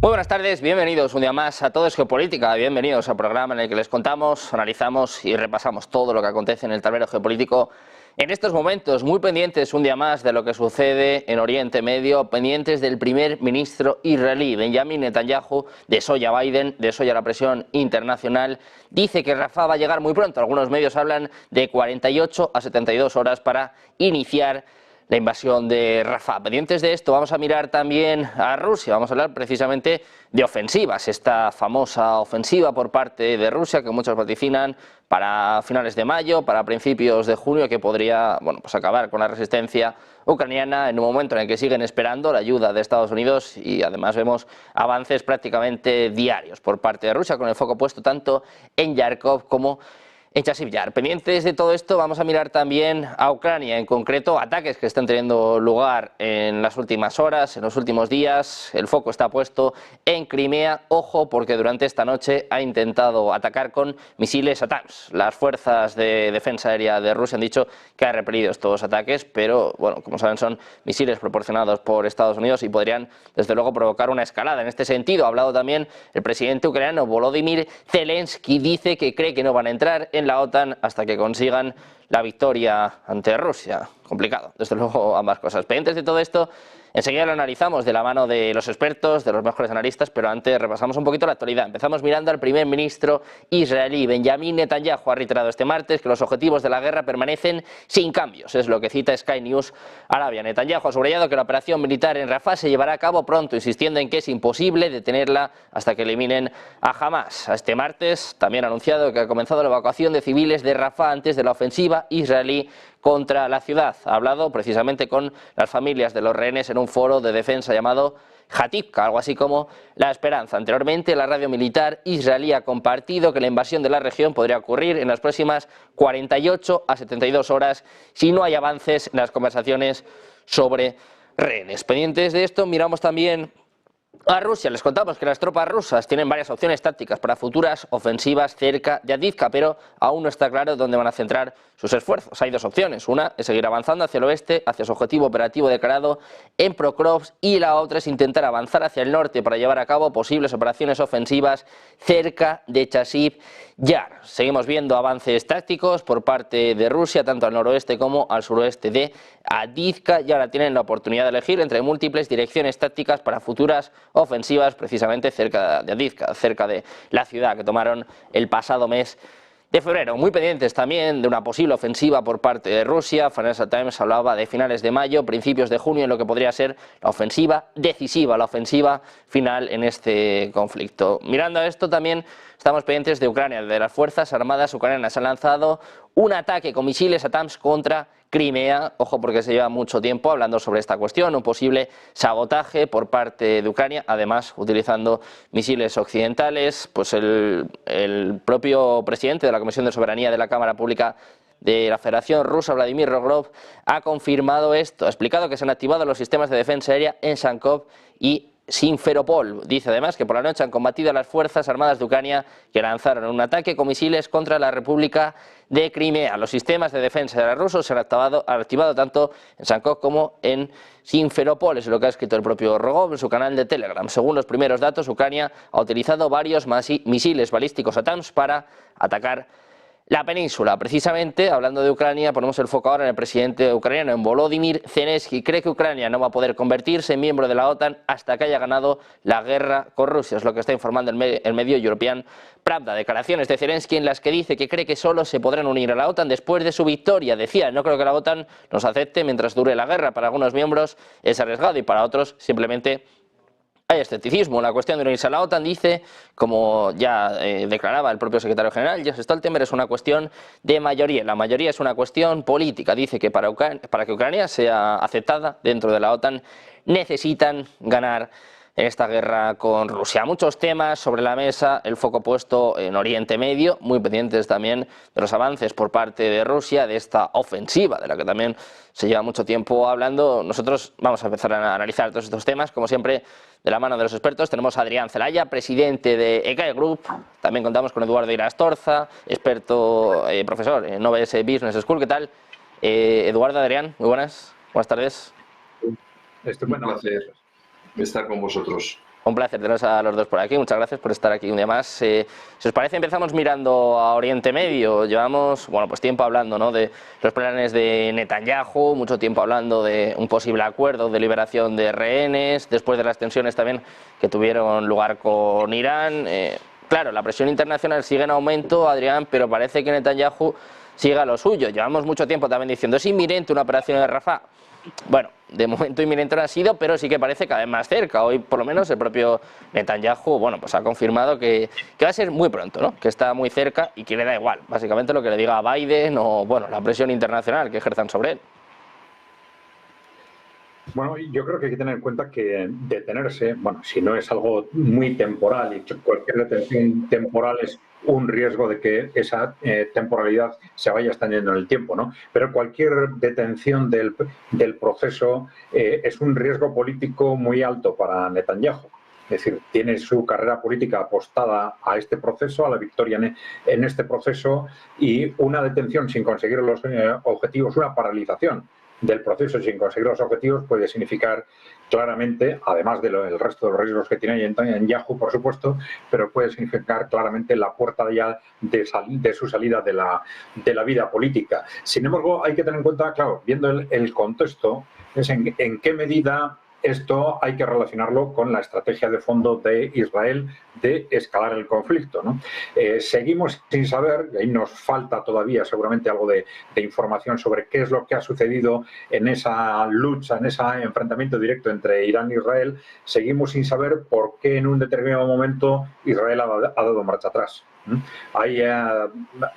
Muy buenas tardes, bienvenidos un día más a Todo es Geopolítica, bienvenidos al programa en el que les contamos, analizamos y repasamos todo lo que acontece en el tablero geopolítico en estos momentos, muy pendientes un día más de lo que sucede en Oriente Medio, pendientes del primer ministro israelí, Benjamin Netanyahu, desolla a Biden, desolla la presión internacional, dice que Rafah va a llegar muy pronto, algunos medios hablan de 48 a 72 horas para iniciar la invasión de Rafah. Pendientes de esto, vamos a mirar también a Rusia, vamos a hablar precisamente de ofensivas, esta famosa ofensiva por parte de Rusia que muchos vaticinan para finales de mayo, para principios de junio, que podría pues acabar con la resistencia ucraniana en un momento en el que siguen esperando la ayuda de Estados Unidos y además vemos avances prácticamente diarios por parte de Rusia, con el foco puesto tanto en Kharkov como en Chasiv Yar. Pendientes de todo esto, vamos a mirar también a Ucrania, en concreto ataques que están teniendo lugar en las últimas horas, en los últimos días. El foco está puesto en Crimea. Ojo, porque durante esta noche ha intentado atacar con misiles ATACMS. Las fuerzas de defensa aérea de Rusia han dicho que ha repelido estos ataques, pero bueno, como saben, son misiles proporcionados por Estados Unidos y podrían desde luego provocar una escalada. En este sentido ha hablado también el presidente ucraniano Volodymyr Zelensky, dice que cree que no van a entrar en la OTAN hasta que consigan la victoria ante Rusia. Complicado, desde luego, ambas cosas. Pendientes de todo esto, enseguida lo analizamos de la mano de los expertos, de los mejores analistas, pero antes repasamos un poquito la actualidad. Empezamos mirando al primer ministro israelí, Benjamin Netanyahu. Ha reiterado este martes que los objetivos de la guerra permanecen sin cambios, es lo que cita Sky News Arabia. Netanyahu ha subrayado que la operación militar en Rafah se llevará a cabo pronto, insistiendo en que es imposible detenerla hasta que eliminen a Hamas. Este martes también ha anunciado que ha comenzado la evacuación de civiles de Rafah antes de la ofensiva israelí contra la ciudad. Ha hablado precisamente con las familias de los rehenes en un foro de defensa llamado Hatikva, algo así como La Esperanza. Anteriormente, la radio militar israelí ha compartido que la invasión de la región podría ocurrir en las próximas 48 a 72 horas si no hay avances en las conversaciones sobre rehenes. Pendientes de esto, miramos también a Rusia. Les contamos que las tropas rusas tienen varias opciones tácticas para futuras ofensivas cerca de Avdiivka, pero aún no está claro dónde van a centrar sus esfuerzos. Hay dos opciones, una es seguir avanzando hacia el oeste, hacia su objetivo operativo declarado en Pokrovsk, y la otra es intentar avanzar hacia el norte para llevar a cabo posibles operaciones ofensivas cerca de Chasiv Yar. Seguimos viendo avances tácticos por parte de Rusia, tanto al noroeste como al suroeste de Avdiivka, y ahora tienen la oportunidad de elegir entre múltiples direcciones tácticas para futuras ofensivas precisamente cerca de Avdiivka, cerca de la ciudad que tomaron el pasado mes de febrero. Muy pendientes también de una posible ofensiva por parte de Rusia. Financial Times hablaba de finales de mayo, principios de junio, en lo que podría ser la ofensiva decisiva, la ofensiva final en este conflicto. Mirando a esto también estamos pendientes de Ucrania, de las Fuerzas Armadas ucranianas. Han lanzado un ataque con misiles ATACMS contra Crimea. Ojo, porque se lleva mucho tiempo hablando sobre esta cuestión, un posible sabotaje por parte de Ucrania, además utilizando misiles occidentales. Pues el propio presidente de la Comisión de Soberanía de la Cámara Pública de la Federación Rusa, Vladimir Rogov, ha confirmado esto. Ha explicado que se han activado los sistemas de defensa aérea en Sankov y Simferopol. Dice además que por la noche han combatido a las Fuerzas Armadas de Ucrania, que lanzaron un ataque con misiles contra la República de Crimea. Los sistemas de defensa aérea rusos se han activado tanto en Sankov como en Simferopol, es lo que ha escrito el propio Rogov en su canal de Telegram. Según los primeros datos, Ucrania ha utilizado varios misiles balísticos ATACMS para atacar la península. Precisamente, hablando de Ucrania, ponemos el foco ahora en el presidente ucraniano, en Volodymyr Zelensky. Cree que Ucrania no va a poder convertirse en miembro de la OTAN hasta que haya ganado la guerra con Rusia, es lo que está informando el medio European Pravda. Declaraciones de Zelensky en las que dice que cree que solo se podrán unir a la OTAN después de su victoria. Decía: no creo que la OTAN nos acepte mientras dure la guerra. Para algunos miembros es arriesgado y para otros simplemente hay escepticismo en la cuestión de unirse a la OTAN. Dice, como ya declaraba el propio secretario general, Jens Stoltenberg, es una cuestión de mayoría. La mayoría es una cuestión política. Dice que para que Ucrania sea aceptada dentro de la OTAN necesitan ganar en esta guerra con Rusia. Muchos temas sobre la mesa, el foco puesto en Oriente Medio, muy pendientes también de los avances por parte de Rusia, de esta ofensiva de la que también se lleva mucho tiempo hablando. Nosotros vamos a empezar a analizar todos estos temas, como siempre, de la mano de los expertos. Tenemos a Adrián Celaya, presidente de ECAE Group. También contamos con Eduardo Irastorza, experto, profesor en OBS Business School. ¿Qué tal? Eduardo, Adrián, muy buenas. Buenas tardes. Un placer estar con vosotros. Un placer teneros a los dos por aquí, muchas gracias por estar aquí un día más. Si os parece, empezamos mirando a Oriente Medio. Llevamos pues tiempo hablando, ¿no?, de los planes de Netanyahu, mucho tiempo hablando de un posible acuerdo de liberación de rehenes, después de las tensiones también que tuvieron lugar con Irán. Claro, la presión internacional sigue en aumento, Adrián, pero parece que Netanyahu sigue a lo suyo. Llevamos mucho tiempo también diciendo, ¿es inminente una operación en Rafah? Bueno, de momento inminente no ha sido, pero sí que parece cada vez más cerca. Hoy, por lo menos, el propio Netanyahu, pues ha confirmado que va a ser muy pronto, ¿no?, que está muy cerca y que le da igual, básicamente, lo que le diga a Biden o, la presión internacional que ejerzan sobre él. Bueno, yo creo que hay que tener en cuenta que detenerse, si no es algo muy temporal, y cualquier detención temporal es un riesgo de que esa temporalidad se vaya extendiendo en el tiempo, ¿no? Pero cualquier detención del proceso es un riesgo político muy alto para Netanyahu. Es decir, tiene su carrera política apostada a este proceso, a la victoria en este proceso, y una detención sin conseguir los objetivos, una paralización del proceso sin conseguir los objetivos puede significar claramente, además del resto de los riesgos que tiene en Yahoo, por supuesto, pero puede significar claramente la puerta ya de su salida de la vida política. Sin embargo, hay que tener en cuenta, claro, viendo el contexto, es en qué medida esto hay que relacionarlo con la estrategia de fondo de Israel de escalar el conflicto, ¿no? Seguimos sin saber, y ahí nos falta todavía seguramente algo de información sobre qué es lo que ha sucedido en esa lucha, en ese enfrentamiento directo entre Irán e Israel. Seguimos sin saber por qué en un determinado momento Israel ha dado marcha atrás. Hay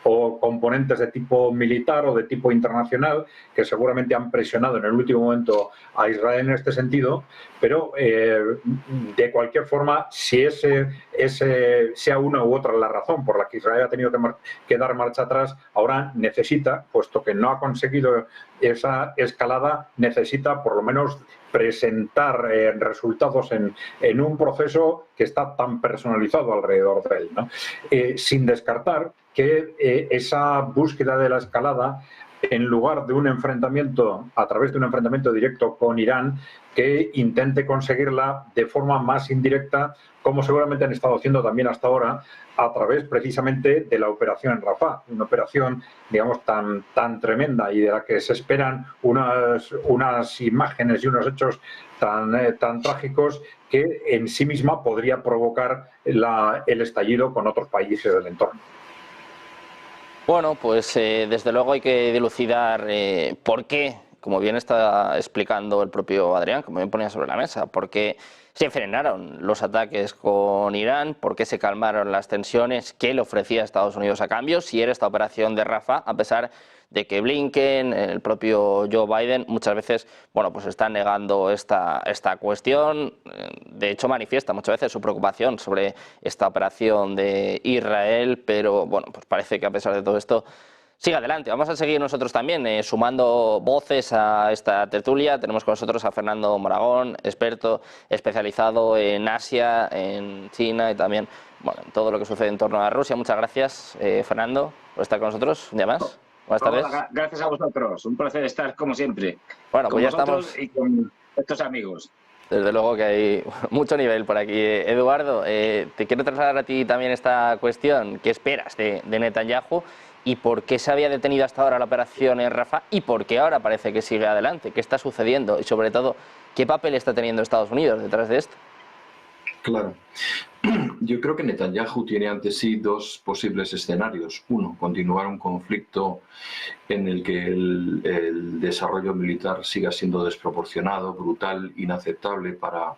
o componentes de tipo militar o de tipo internacional que seguramente han presionado en el último momento a Israel en este sentido, pero de cualquier forma, si ese sea una u otra la razón por la que Israel ha tenido que dar marcha atrás, ahora necesita, puesto que no ha conseguido esa escalada, necesita por lo menos presentar resultados en un proceso que está tan personalizado alrededor de él, ¿no? Sin descartar que esa búsqueda de la escalada, en lugar de un enfrentamiento, a través de un enfrentamiento directo con Irán, que intente conseguirla de forma más indirecta, como seguramente han estado haciendo también hasta ahora, a través precisamente de la operación en Rafah, una operación, digamos, tan tremenda y de la que se esperan unas imágenes y unos hechos tan trágicos que en sí misma podría provocar el estallido con otros países del entorno. Bueno, pues desde luego hay que dilucidar por qué, como bien está explicando el propio Adrián, como bien ponía sobre la mesa, por qué se frenaron los ataques con Irán, por qué se calmaron las tensiones, qué le ofrecía Estados Unidos a cambio, si era esta operación de Rafah, a pesar de que Blinken, el propio Joe Biden, muchas veces pues están negando esta cuestión. De hecho, manifiesta muchas veces su preocupación sobre esta operación de Israel, pero pues parece que a pesar de todo esto sigue adelante. Vamos a seguir nosotros también sumando voces a esta tertulia. Tenemos con nosotros a Fernando Moragón, experto especializado en Asia, en China y también en todo lo que sucede en torno a Rusia. Muchas gracias, Fernando, por estar con nosotros un día más. Buenas tardes. Hola, gracias a vosotros. Un placer estar como siempre. Bueno, con pues ya vosotros estamos. Y con estos amigos. Desde luego que hay mucho nivel por aquí. Eduardo, te quiero trasladar a ti también esta cuestión. ¿Qué esperas de Netanyahu y por qué se había detenido hasta ahora la operación en Rafah y por qué ahora parece que sigue adelante? ¿Qué está sucediendo? Y sobre todo, ¿qué papel está teniendo Estados Unidos detrás de esto? Claro. Yo creo que Netanyahu tiene ante sí dos posibles escenarios. Uno, continuar un conflicto en el que el desarrollo militar siga siendo desproporcionado, brutal, inaceptable para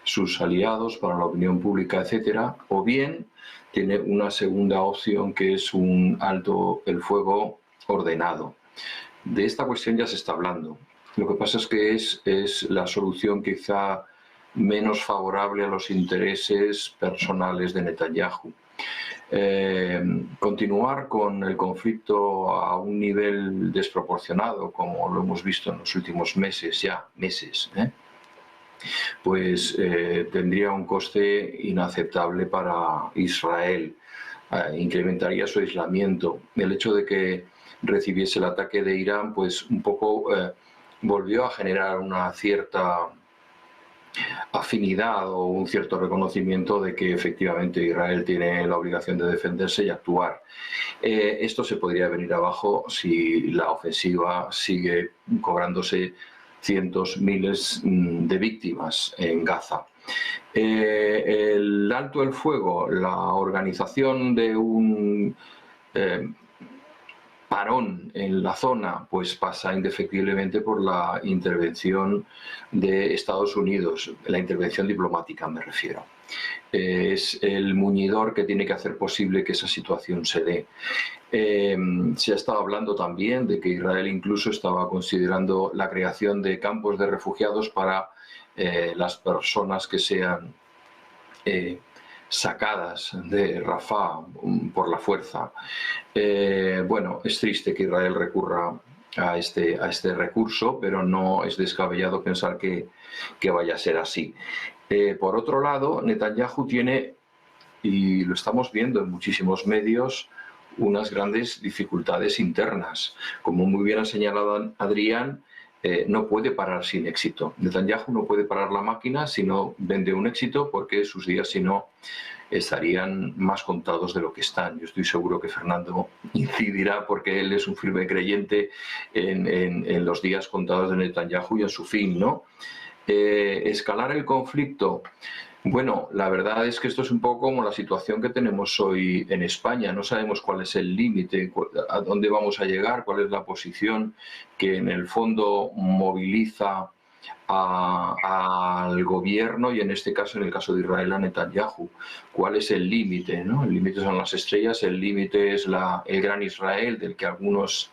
sus aliados, para la opinión pública, etcétera. O bien tiene una segunda opción que es un alto el fuego ordenado. De esta cuestión ya se está hablando. Lo que pasa es que es la solución quizá menos favorable a los intereses personales de Netanyahu. Continuar con el conflicto a un nivel desproporcionado, como lo hemos visto en los últimos meses, pues tendría un coste inaceptable para Israel. Incrementaría su aislamiento. El hecho de que recibiese el ataque de Irán, pues un poco volvió a generar una cierta afinidad o un cierto reconocimiento de que efectivamente Israel tiene la obligación de defenderse y actuar. Esto se podría venir abajo si la ofensiva sigue cobrándose cientos, miles de víctimas en Gaza. El alto el fuego, la organización de un parón en la zona, pues pasa indefectiblemente por la intervención de Estados Unidos, la intervención diplomática me refiero. Es el muñidor que tiene que hacer posible que esa situación se dé. Se ha estado hablando también de que Israel incluso estaba considerando la creación de campos de refugiados para las personas que sean sacadas de Rafah por la fuerza. Bueno, es triste que Israel recurra a este recurso, pero no es descabellado pensar que vaya a ser así. Por otro lado, Netanyahu tiene, y lo estamos viendo en muchísimos medios, unas grandes dificultades internas. Como muy bien ha señalado Adrián, no puede parar sin éxito. Netanyahu no puede parar la máquina si no vende un éxito, porque sus días, si no, estarían más contados de lo que están. Yo estoy seguro que Fernando incidirá, porque él es un firme creyente en los días contados de Netanyahu y en su fin, ¿no? Escalar el conflicto. Bueno, la verdad es que esto es un poco como la situación que tenemos hoy en España. No sabemos cuál es el límite, a dónde vamos a llegar, cuál es la posición que en el fondo moviliza al gobierno y en este caso, en el caso de Israel, a Netanyahu. ¿Cuál es el límite, ¿no? El límite son las estrellas, el límite es el gran Israel, del que algunos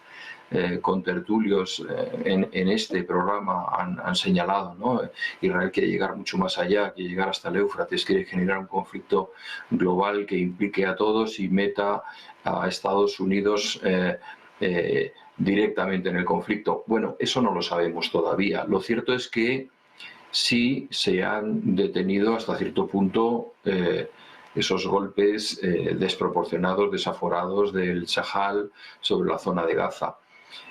contertulios en este programa han señalado, ¿no? Israel quiere llegar mucho más allá, quiere llegar hasta el Éufrates, quiere generar un conflicto global que implique a todos y meta a Estados Unidos directamente en el conflicto. Bueno, eso no lo sabemos todavía. Lo cierto es que sí se han detenido hasta cierto punto esos golpes desproporcionados, desaforados del Sahel sobre la zona de Gaza.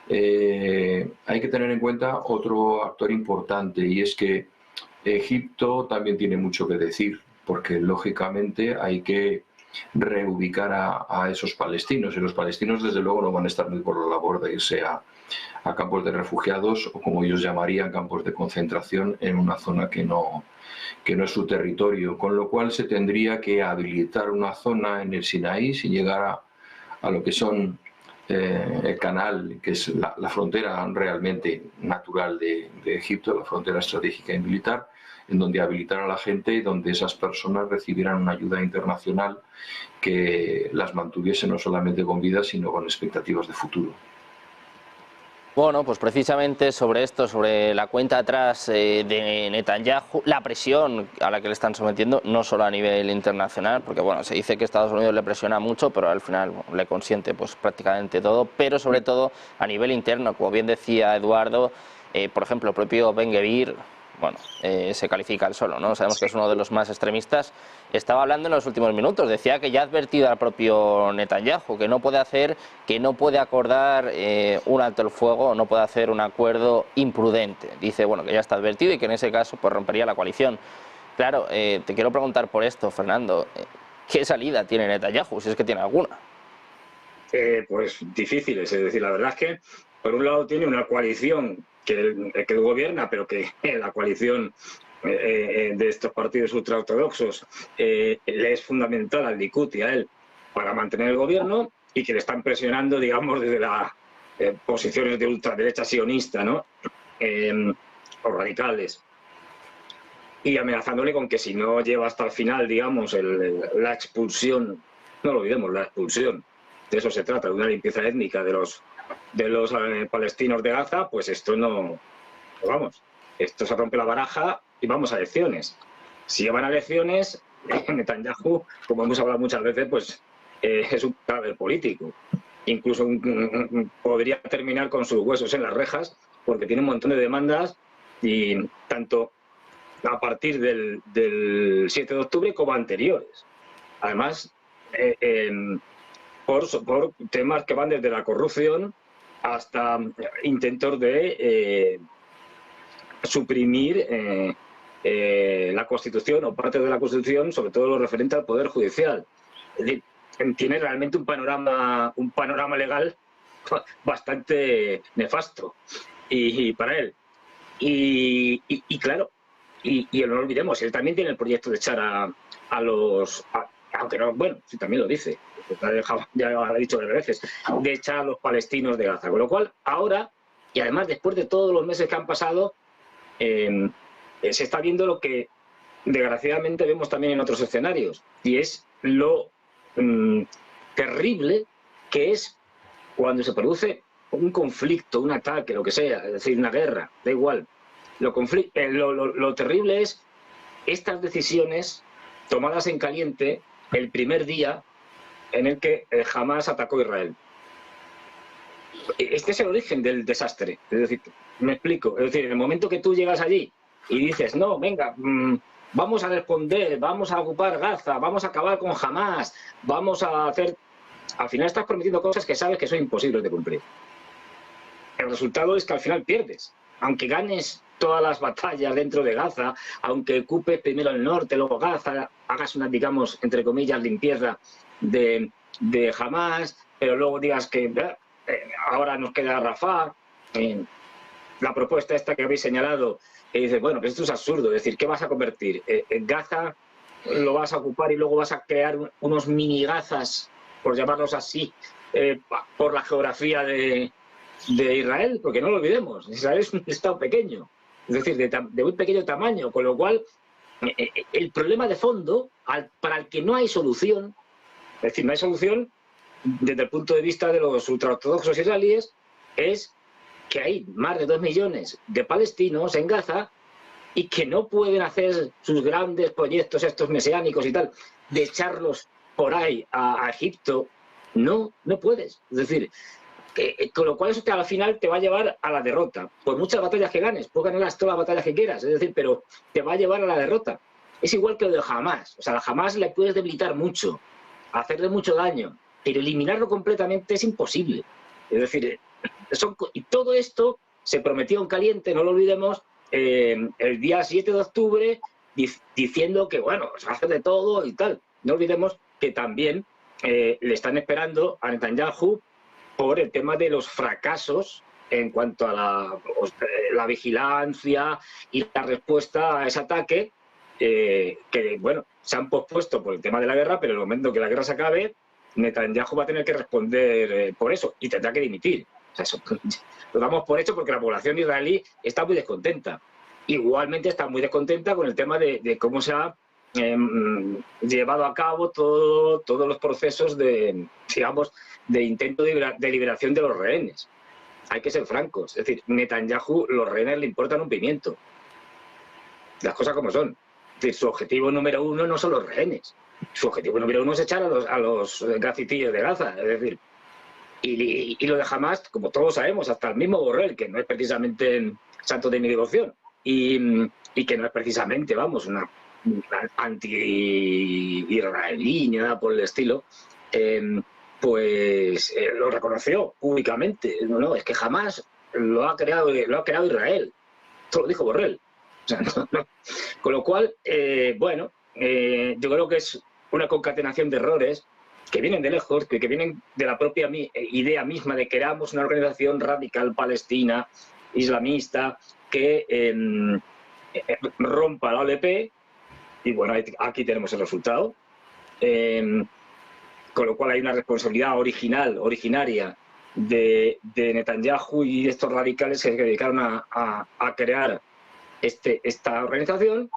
Hay que tener en cuenta otro actor importante, y es que Egipto también tiene mucho que decir, porque lógicamente hay que reubicar a esos palestinos, y los palestinos desde luego no van a estar muy por la labor de irse a campos de refugiados, o como ellos llamarían, campos de concentración, en una zona que no es su territorio, con lo cual se tendría que habilitar una zona en el Sinaí sin llegar a lo que son el canal, que es la frontera realmente natural de Egipto, la frontera estratégica y militar, en donde habilitar a la gente y donde esas personas recibieran una ayuda internacional que las mantuviese no solamente con vida, sino con expectativas de futuro. Bueno, pues precisamente sobre esto, sobre la cuenta atrás de Netanyahu, la presión a la que le están sometiendo, no solo a nivel internacional, porque bueno, se dice que Estados Unidos le presiona mucho, pero al final le consiente pues prácticamente todo, pero sobre todo a nivel interno, como bien decía Eduardo, por ejemplo, el propio Ben-Gvir, bueno, se califica al solo, ¿no? Sabemos que es uno de los más extremistas. Estaba hablando en los últimos minutos, decía que ya ha advertido al propio Netanyahu que no puede acordar un alto el fuego, no puede hacer un acuerdo imprudente. Dice, bueno, que ya está advertido y que en ese caso pues rompería la coalición. Claro, te quiero preguntar por esto, Fernando, ¿qué salida tiene Netanyahu, si es que tiene alguna? Pues difíciles, es decir, la verdad es que por un lado tiene una coalición que él gobierna, pero que la coalición de estos partidos ultraortodoxos le es fundamental al Likud y a él para mantener el gobierno, y que le están presionando, digamos, desde las posiciones de ultraderecha sionista, ¿no? O radicales, y amenazándole con que si no lleva hasta el final, digamos, la expulsión, no lo olvidemos, la expulsión, de eso se trata, de una limpieza étnica de los palestinos de Gaza, pues esto no, vamos, esto se rompe la baraja y vamos a elecciones. Si llevan a elecciones, Netanyahu, como hemos hablado muchas veces, pues es un cadáver político. Incluso podría terminar con sus huesos en las rejas, porque tiene un montón de demandas, y tanto a partir del 7 de octubre como anteriores. Además, por temas que van desde la corrupción hasta intentos de suprimir la Constitución o parte de la Constitución, sobre todo lo referente al Poder Judicial. Es decir, tiene realmente un panorama legal bastante nefasto y para él. Y claro, y no lo olvidemos, él también tiene el proyecto de echar a los... aunque no, bueno, sí, también lo dice, ya lo ha dicho varias veces, de echar a los palestinos de Gaza. Con lo cual, ahora, y además después de todos los meses que han pasado, se está viendo lo que desgraciadamente vemos también en otros escenarios, y es lo terrible que es cuando se produce un conflicto, un ataque, lo que sea, es decir, una guerra, da igual. Lo terrible es estas decisiones tomadas en caliente el primer día en el que Hamás atacó a Israel. Este es el origen del desastre. Es decir, me explico. Es decir, en el momento que tú llegas allí y dices, no, venga, vamos a responder, vamos a ocupar Gaza, vamos a acabar con Hamás, vamos a hacer... Al final estás prometiendo cosas que sabes que son imposibles de cumplir. El resultado es que al final pierdes. Aunque ganes todas las batallas dentro de Gaza, aunque ocupes primero el norte, luego Gaza, hagas una, digamos, entre comillas, limpieza de Hamás, pero luego digas que ahora nos queda Rafah, la propuesta esta que habéis señalado, que dice, bueno, que esto es absurdo, es decir, ¿qué vas a convertir? En Gaza lo vas a ocupar y luego vas a crear unos mini Gazas, por llamarlos así, por la geografía de Israel, porque no lo olvidemos, Israel es un estado pequeño, es decir, de muy pequeño tamaño, con lo cual el problema de fondo, para el que no hay solución, es decir, no hay solución desde el punto de vista de los ultraortodoxos israelíes, es que hay más de 2 millones de palestinos en Gaza y que no pueden hacer sus grandes proyectos estos mesiánicos y tal, de echarlos por ahí a Egipto. No puedes. Es decir, con lo cual eso al final te va a llevar a la derrota. Por muchas batallas que ganes, puedes ganar todas las batallas que quieras, es decir, pero te va a llevar a la derrota. Es igual que lo de Hamás. O sea, a Hamás le puedes debilitar mucho, hacerle mucho daño, pero eliminarlo completamente es imposible. Es decir, y todo esto se prometió en caliente, no lo olvidemos, el día 7 de octubre, diciendo que, bueno, se va a hacer de todo y tal. No olvidemos que también le están esperando a Netanyahu por el tema de los fracasos en cuanto a la vigilancia y la respuesta a ese ataque, que, bueno, se han pospuesto por el tema de la guerra, pero en el momento que la guerra se acabe, Netanyahu va a tener que responder por eso y tendrá que dimitir. O sea, eso lo damos por hecho porque la población israelí está muy descontenta. Igualmente está muy descontenta con el tema de cómo se ha llevado a cabo todos los procesos de, digamos, de intento de liberación de los rehenes. Hay que ser francos. Es decir, Netanyahu, los rehenes le importan un pimiento. Las cosas como son. Es decir, su objetivo número uno no son los rehenes. Su objetivo número uno es echar a los gacitillos de Gaza. Es decir, y lo de Hamás, como todos sabemos, hasta el mismo Borrell, que no es precisamente santo de mi devoción, y que no es precisamente, vamos, una anti-israelí ni nada por el estilo, pues lo reconoció públicamente. No, es que jamás lo ha creado Israel. Esto lo dijo Borrell. O sea, no. Con lo cual, bueno, yo creo que es una concatenación de errores que vienen de lejos, que vienen de la propia idea misma de que éramos una organización radical palestina, islamista, que rompa la OLP, y bueno, aquí tenemos el resultado. Con lo cual hay una responsabilidad originaria de Netanyahu y de estos radicales que se dedicaron a crear esta organización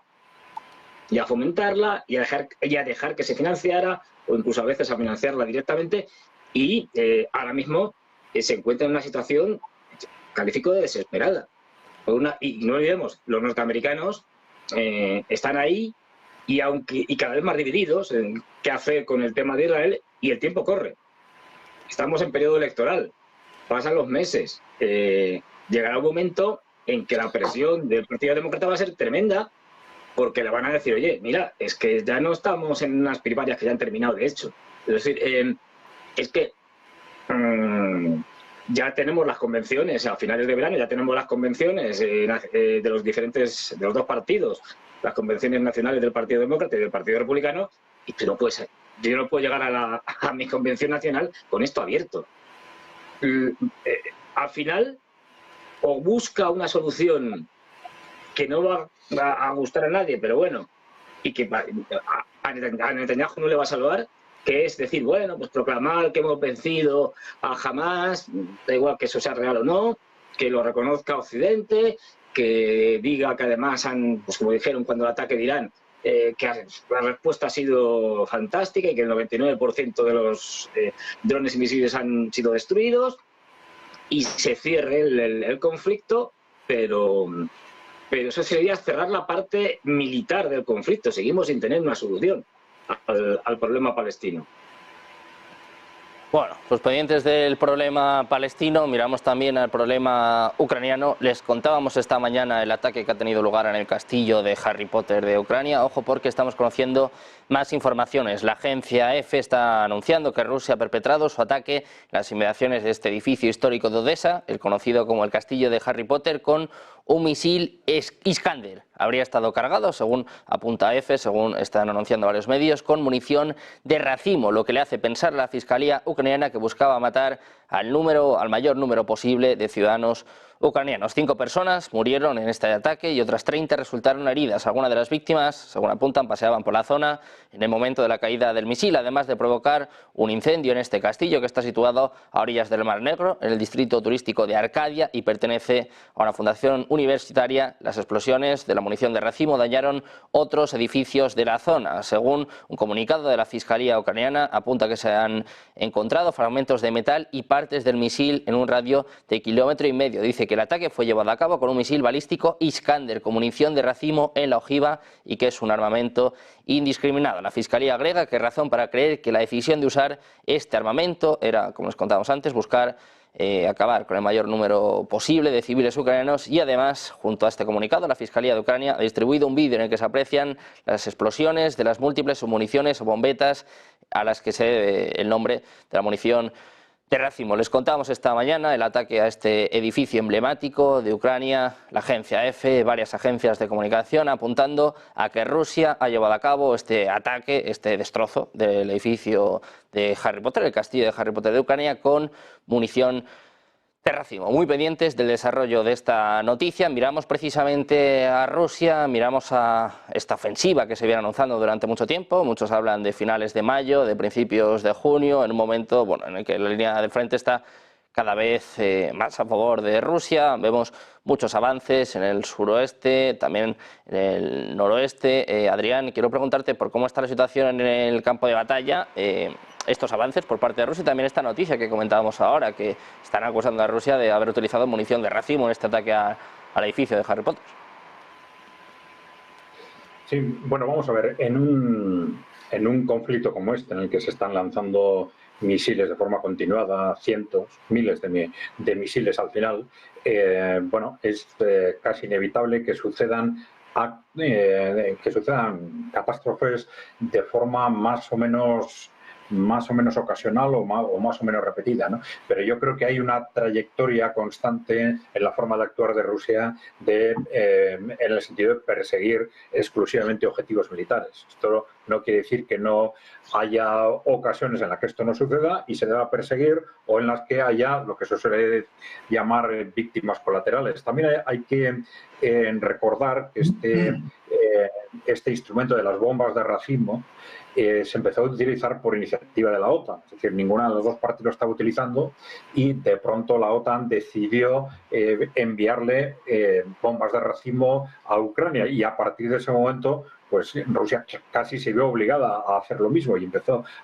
y a fomentarla y a dejar que se financiara, o incluso a veces a financiarla directamente, y ahora mismo se encuentra en una situación, califico de desesperada. Y no olvidemos, los norteamericanos están ahí y cada vez más divididos en qué hacer con el tema de Israel, y el tiempo corre. Estamos en periodo electoral, pasan los meses, llegará un momento en que la presión del Partido Demócrata va a ser tremenda, porque le van a decir, oye, mira, es que ya no estamos en unas primarias que ya han terminado, de hecho. Es decir, es que ya tenemos las convenciones, a finales de verano ya tenemos las convenciones de los dos partidos las convenciones nacionales del Partido Demócrata y del Partido Republicano, y tú no puedes, yo no puedo llegar a mi convención nacional con esto abierto. Al final, o busca una solución que no va a gustar a nadie, pero bueno, y que a Netanyahu no le va a salvar, que es decir, bueno, pues proclamar que hemos vencido a Hamás, da igual que eso sea real o no, que lo reconozca Occidente, que diga que además han, pues como dijeron cuando el ataque de Irán, que la respuesta ha sido fantástica y que el 99% de los drones y misiles han sido destruidos y se cierre el conflicto, pero eso sería cerrar la parte militar del conflicto. Seguimos sin tener una solución al problema palestino. Bueno, pues pendientes del problema palestino, miramos también al problema ucraniano. Les contábamos esta mañana el ataque que ha tenido lugar en el castillo de Harry Potter de Ucrania. Ojo, porque estamos conociendo más informaciones. La agencia EFE está anunciando que Rusia ha perpetrado su ataque en las inmediaciones de este edificio histórico de Odessa, el conocido como el castillo de Harry Potter, con un misil Iskander. Habría estado cargado, según apunta EFE, según están anunciando varios medios, con munición de racimo, lo que le hace pensar a la Fiscalía ucraniana que buscaba matar al mayor número posible de ciudadanos ucranianos. 5 personas murieron en este ataque y otras 30 resultaron heridas. Algunas de las víctimas, según apuntan, paseaban por la zona en el momento de la caída del misil, además de provocar un incendio en este castillo que está situado a orillas del Mar Negro, en el distrito turístico de Arcadia, y pertenece a una fundación universitaria. Las explosiones de la munición de racimo dañaron otros edificios de la zona. Según un comunicado de la Fiscalía ucraniana, apunta que se han encontrado fragmentos de metal y partes del misil en un radio de 1,5 kilómetros. Dice que el ataque fue llevado a cabo con un misil balístico Iskander con munición de racimo en la ojiva y que es un armamento indiscriminado. La Fiscalía agrega que hay razón para creer que la decisión de usar este armamento era, como les contábamos antes, buscar acabar con el mayor número posible de civiles ucranianos, y además, junto a este comunicado, la Fiscalía de Ucrania ha distribuido un vídeo en el que se aprecian las explosiones de las múltiples municiones o bombetas a las que se debe el nombre de la munición de racimo. Les contamos esta mañana el ataque a este edificio emblemático de Ucrania, la agencia EFE, varias agencias de comunicación apuntando a que Rusia ha llevado a cabo este ataque, este destrozo del edificio de Harry Potter, el castillo de Harry Potter de Ucrania, con munición de racimo. Muy pendientes del desarrollo de esta noticia. Miramos precisamente a Rusia, miramos a esta ofensiva que se viene anunciando durante mucho tiempo. Muchos hablan de finales de mayo, de principios de junio, en un momento en el que la línea del frente está cada vez más a favor de Rusia. Vemos muchos avances en el suroeste, también en el noroeste. Adrián, quiero preguntarte por cómo está la situación en el campo de batalla. Estos avances por parte de Rusia y también esta noticia que comentábamos ahora, que están acusando a Rusia de haber utilizado munición de racimo en este ataque al edificio de Harry Potter. Sí, bueno, vamos a ver, en un conflicto como este, en el que se están lanzando misiles de forma continuada, cientos, miles de misiles al final, bueno, es casi inevitable que sucedan catástrofes de forma más o menos ocasional o más o menos repetida, ¿no? Pero yo creo que hay una trayectoria constante en la forma de actuar de Rusia en el sentido de perseguir exclusivamente objetivos militares. Esto no quiere decir que no haya ocasiones en las que esto no suceda y se deba perseguir, o en las que haya lo que se suele llamar víctimas colaterales. También hay que recordar que este instrumento de las bombas de racimo se empezó a utilizar por iniciativa de la OTAN, es decir, ninguna de las dos partes lo estaba utilizando y de pronto la OTAN decidió enviarle bombas de racimo a Ucrania, y a partir de ese momento pues Rusia casi se vio obligada a hacer lo mismo y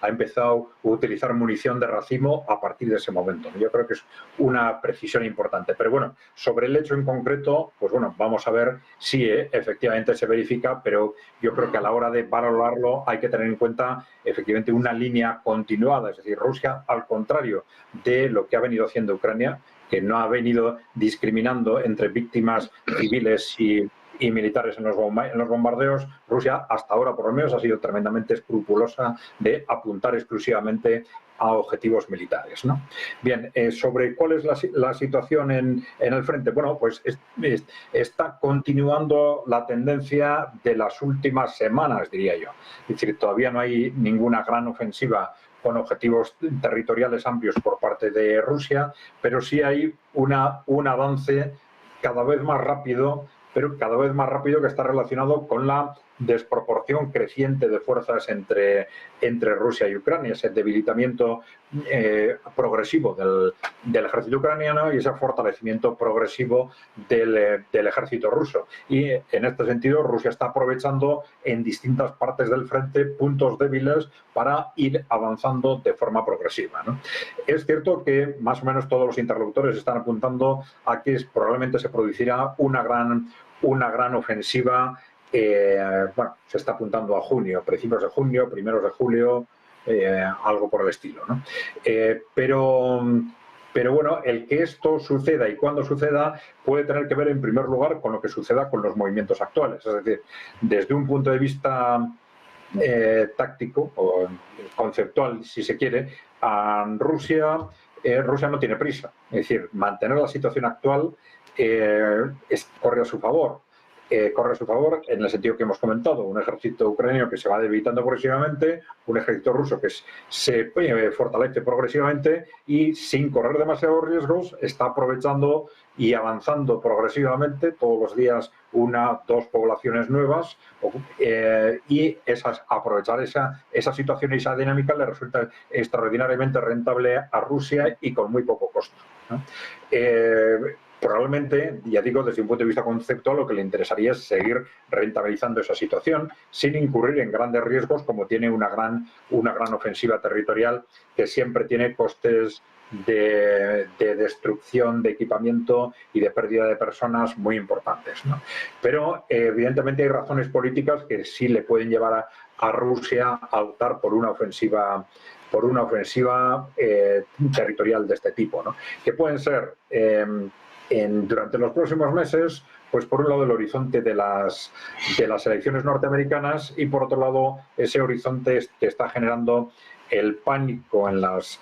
ha empezado a utilizar munición de racimo a partir de ese momento. Yo creo que es una precisión importante. Pero bueno, sobre el hecho en concreto, pues bueno, vamos a ver si efectivamente se verifica, pero yo creo que a la hora de valorarlo hay que tener en cuenta efectivamente una línea continuada. Es decir, Rusia, al contrario de lo que ha venido haciendo Ucrania, que no ha venido discriminando entre víctimas civiles y y militares en los bombardeos, Rusia hasta ahora por lo menos ha sido tremendamente escrupulosa de apuntar exclusivamente a objetivos militares, ¿no? Bien, sobre cuál es la situación en el frente. Bueno, pues está continuando la tendencia de las últimas semanas, diría yo. Es decir, todavía no hay ninguna gran ofensiva con objetivos territoriales amplios por parte de Rusia, pero sí hay un avance cada vez más rápido, pero cada vez más rápido, que está relacionado con la desproporción creciente de fuerzas entre Rusia y Ucrania, ese debilitamiento progresivo del ejército ucraniano y ese fortalecimiento progresivo del ejército ruso. Y en este sentido, Rusia está aprovechando en distintas partes del frente puntos débiles para ir avanzando de forma progresiva, ¿no? Es cierto que más o menos todos los interlocutores están apuntando a que probablemente se producirá una gran ofensiva. Bueno, se está apuntando a junio, principios de junio, primeros de julio, algo por el estilo, ¿no? Pero bueno, el que esto suceda y cuándo suceda puede tener que ver en primer lugar con lo que suceda con los movimientos actuales. Es decir, desde un punto de vista táctico o conceptual, si se quiere, Rusia no tiene prisa. Es decir, mantener la situación actual corre a su favor. Corre a su favor en el sentido que hemos comentado: un ejército ucraniano que se va debilitando progresivamente, un ejército ruso que se fortalece progresivamente y, sin correr demasiados riesgos, está aprovechando y avanzando progresivamente todos los días 1 o 2 poblaciones nuevas, y aprovechar esa situación y esa dinámica le resulta extraordinariamente rentable a Rusia y con muy poco costo, ¿no? Probablemente, ya digo, desde un punto de vista conceptual, lo que le interesaría es seguir rentabilizando esa situación sin incurrir en grandes riesgos, como tiene una gran ofensiva territorial, que siempre tiene costes de destrucción de equipamiento y de pérdida de personas muy importantes, ¿no? Pero evidentemente hay razones políticas que sí le pueden llevar a Rusia a optar por una ofensiva territorial de este tipo, ¿no? Que pueden ser durante los próximos meses, pues por un lado el horizonte de las elecciones norteamericanas, y por otro lado ese horizonte que está generando el pánico en las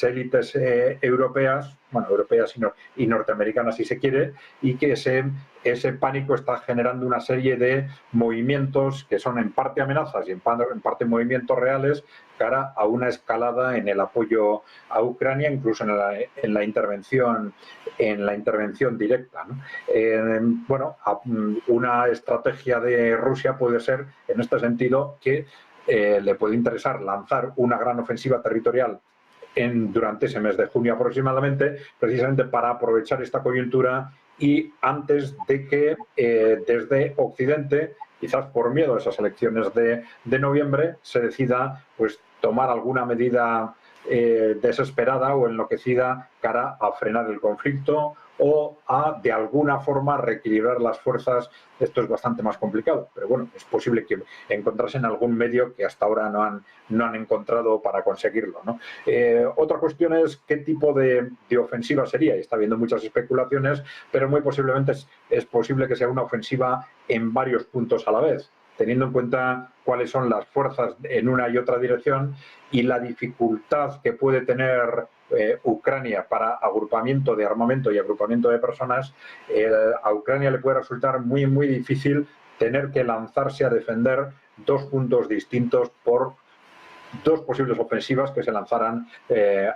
élites europeas, bueno, europeas y norteamericanas, si se quiere, y que ese pánico está generando una serie de movimientos que son en parte amenazas y en parte movimientos reales cara a una escalada en el apoyo a Ucrania, incluso en la intervención directa, ¿no? Bueno, una estrategia de Rusia puede ser, en este sentido, que le puede interesar lanzar una gran ofensiva territorial durante ese mes de junio aproximadamente, precisamente para aprovechar esta coyuntura y antes de que desde Occidente, quizás por miedo a esas elecciones de noviembre, se decida pues tomar alguna medida desesperada o enloquecida cara a frenar el conflicto o a, de alguna forma, reequilibrar las fuerzas. Esto es bastante más complicado, pero bueno, es posible que encontrasen algún medio que hasta ahora no han encontrado para conseguirlo, ¿no? Otra cuestión es qué tipo de ofensiva sería, y está habiendo muchas especulaciones, pero muy posiblemente es posible que sea una ofensiva en varios puntos a la vez, teniendo en cuenta cuáles son las fuerzas en una y otra dirección y la dificultad que puede tener Ucrania para agrupamiento de armamento y agrupamiento de personas. A Ucrania le puede resultar muy, muy difícil tener que lanzarse a defender 2 puntos distintos por 2 posibles ofensivas que se lanzaran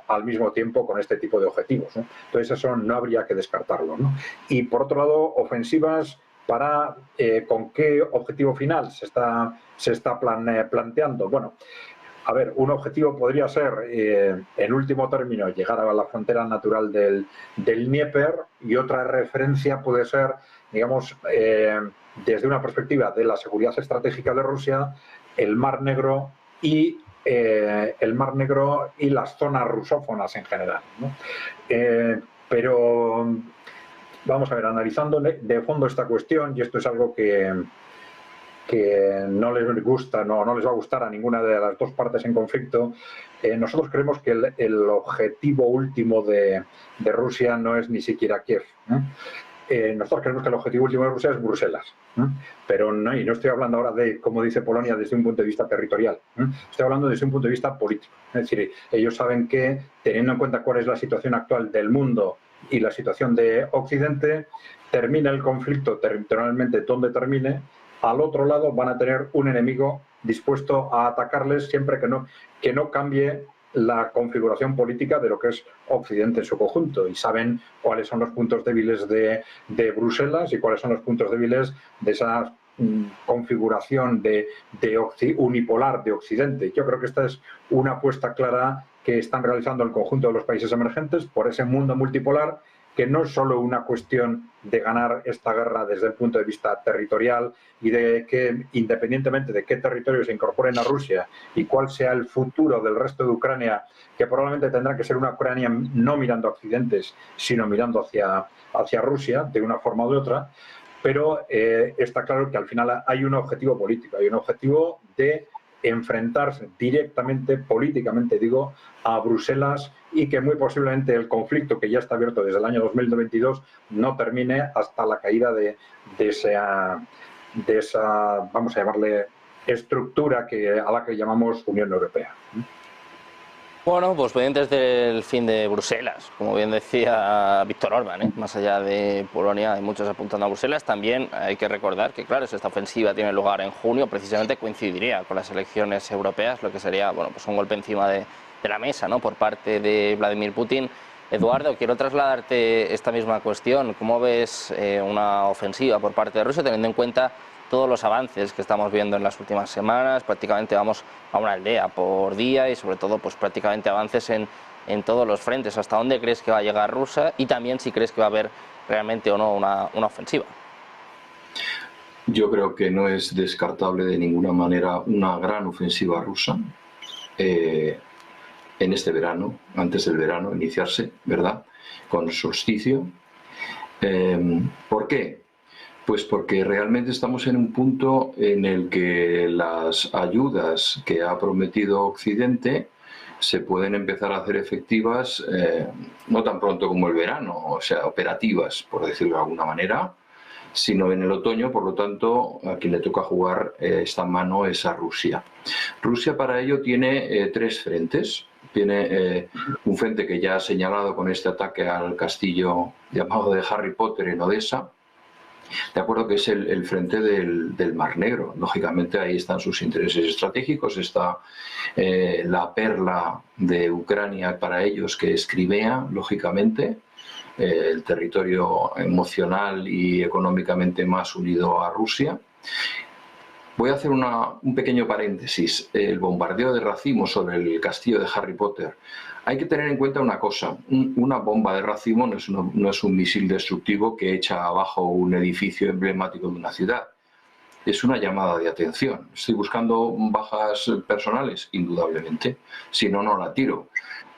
al mismo tiempo con este tipo de objetivos, ¿no? Entonces eso no habría que descartarlo, ¿no? Y por otro lado, ofensivas para ¿con qué objetivo final se está planteando? Bueno, a ver, un objetivo podría ser, en último término, llegar a la frontera natural del Dnieper, y otra referencia puede ser, digamos, desde una perspectiva de la seguridad estratégica de Rusia, el Mar Negro y las zonas rusófonas en general, ¿no? Pero vamos a ver, analizando de fondo esta cuestión, y esto es algo que no les gusta, no les va a gustar a ninguna de las 2 partes en conflicto, nosotros creemos que el objetivo último de Rusia no es ni siquiera Kiev, ¿no? nosotros creemos que el objetivo último de Rusia es Bruselas, pero no, y no estoy hablando ahora de, como dice Polonia, desde un punto de vista territorial, estoy hablando desde un punto de vista político. Es decir, ellos saben que, teniendo en cuenta cuál es la situación actual del mundo y la situación de Occidente, termina el conflicto territorialmente donde termine, al otro lado van a tener un enemigo dispuesto a atacarles siempre que no cambie la configuración política de lo que es Occidente en su conjunto, y saben cuáles son los puntos débiles de Bruselas y cuáles son los puntos débiles de esa configuración unipolar de Occidente. Yo creo que esta es una apuesta clara que están realizando el conjunto de los países emergentes por ese mundo multipolar, que no es solo una cuestión de ganar esta guerra desde el punto de vista territorial y de que, independientemente de qué territorios se incorporen a Rusia y cuál sea el futuro del resto de Ucrania, que probablemente tendrá que ser una Ucrania no mirando a Occidentes, sino mirando hacia Rusia, de una forma u otra, pero está claro que al final hay un objetivo político, hay un objetivo de enfrentarse directamente, políticamente digo, a Bruselas, y que muy posiblemente el conflicto, que ya está abierto desde el año 2022, no termine hasta la caída de esa, vamos a llamarle, estructura a la que llamamos Unión Europea. Bueno, pues pendientes del fin de Bruselas, como bien decía Víctor Orbán, más allá de Polonia hay muchos apuntando a Bruselas. También hay que recordar que, claro, si esta ofensiva tiene lugar en junio, precisamente coincidiría con las elecciones europeas, lo que sería, bueno, pues un golpe encima de la mesa, ¿no?, por parte de Vladimir Putin. Eduardo, quiero trasladarte esta misma cuestión. ¿Cómo ves una ofensiva por parte de Rusia, teniendo en cuenta todos los avances que estamos viendo en las últimas semanas? Prácticamente vamos a una aldea por día y sobre todo pues prácticamente avances en todos los frentes. ¿Hasta dónde crees que va a llegar Rusia? Y también si crees que va a haber realmente o no una ofensiva. Yo creo que no es descartable de ninguna manera una gran ofensiva rusa en este verano, antes del verano, iniciarse, ¿verdad?, con el solsticio. ¿Por qué? Pues porque realmente estamos en un punto en el que las ayudas que ha prometido Occidente se pueden empezar a hacer efectivas no tan pronto como el verano, o sea, operativas, por decirlo de alguna manera, sino en el otoño. Por lo tanto, a quien le toca jugar esta mano es a Rusia. Rusia para ello tiene tres frentes. Tiene un frente que ya ha señalado con este ataque al castillo llamado de Harry Potter en Odessa. De acuerdo, que es el frente del Mar Negro. Lógicamente ahí están sus intereses estratégicos, está la perla de Ucrania para ellos, que es Crimea, lógicamente, el territorio emocional y económicamente más unido a Rusia. Voy a hacer un pequeño paréntesis. El bombardeo de racimo sobre el castillo de Harry Potter. Hay que tener en cuenta una cosa. Una bomba de racimo no es un misil destructivo que echa abajo un edificio emblemático de una ciudad. Es una llamada de atención. ¿Estoy buscando bajas personales? Indudablemente. Si no, no la tiro.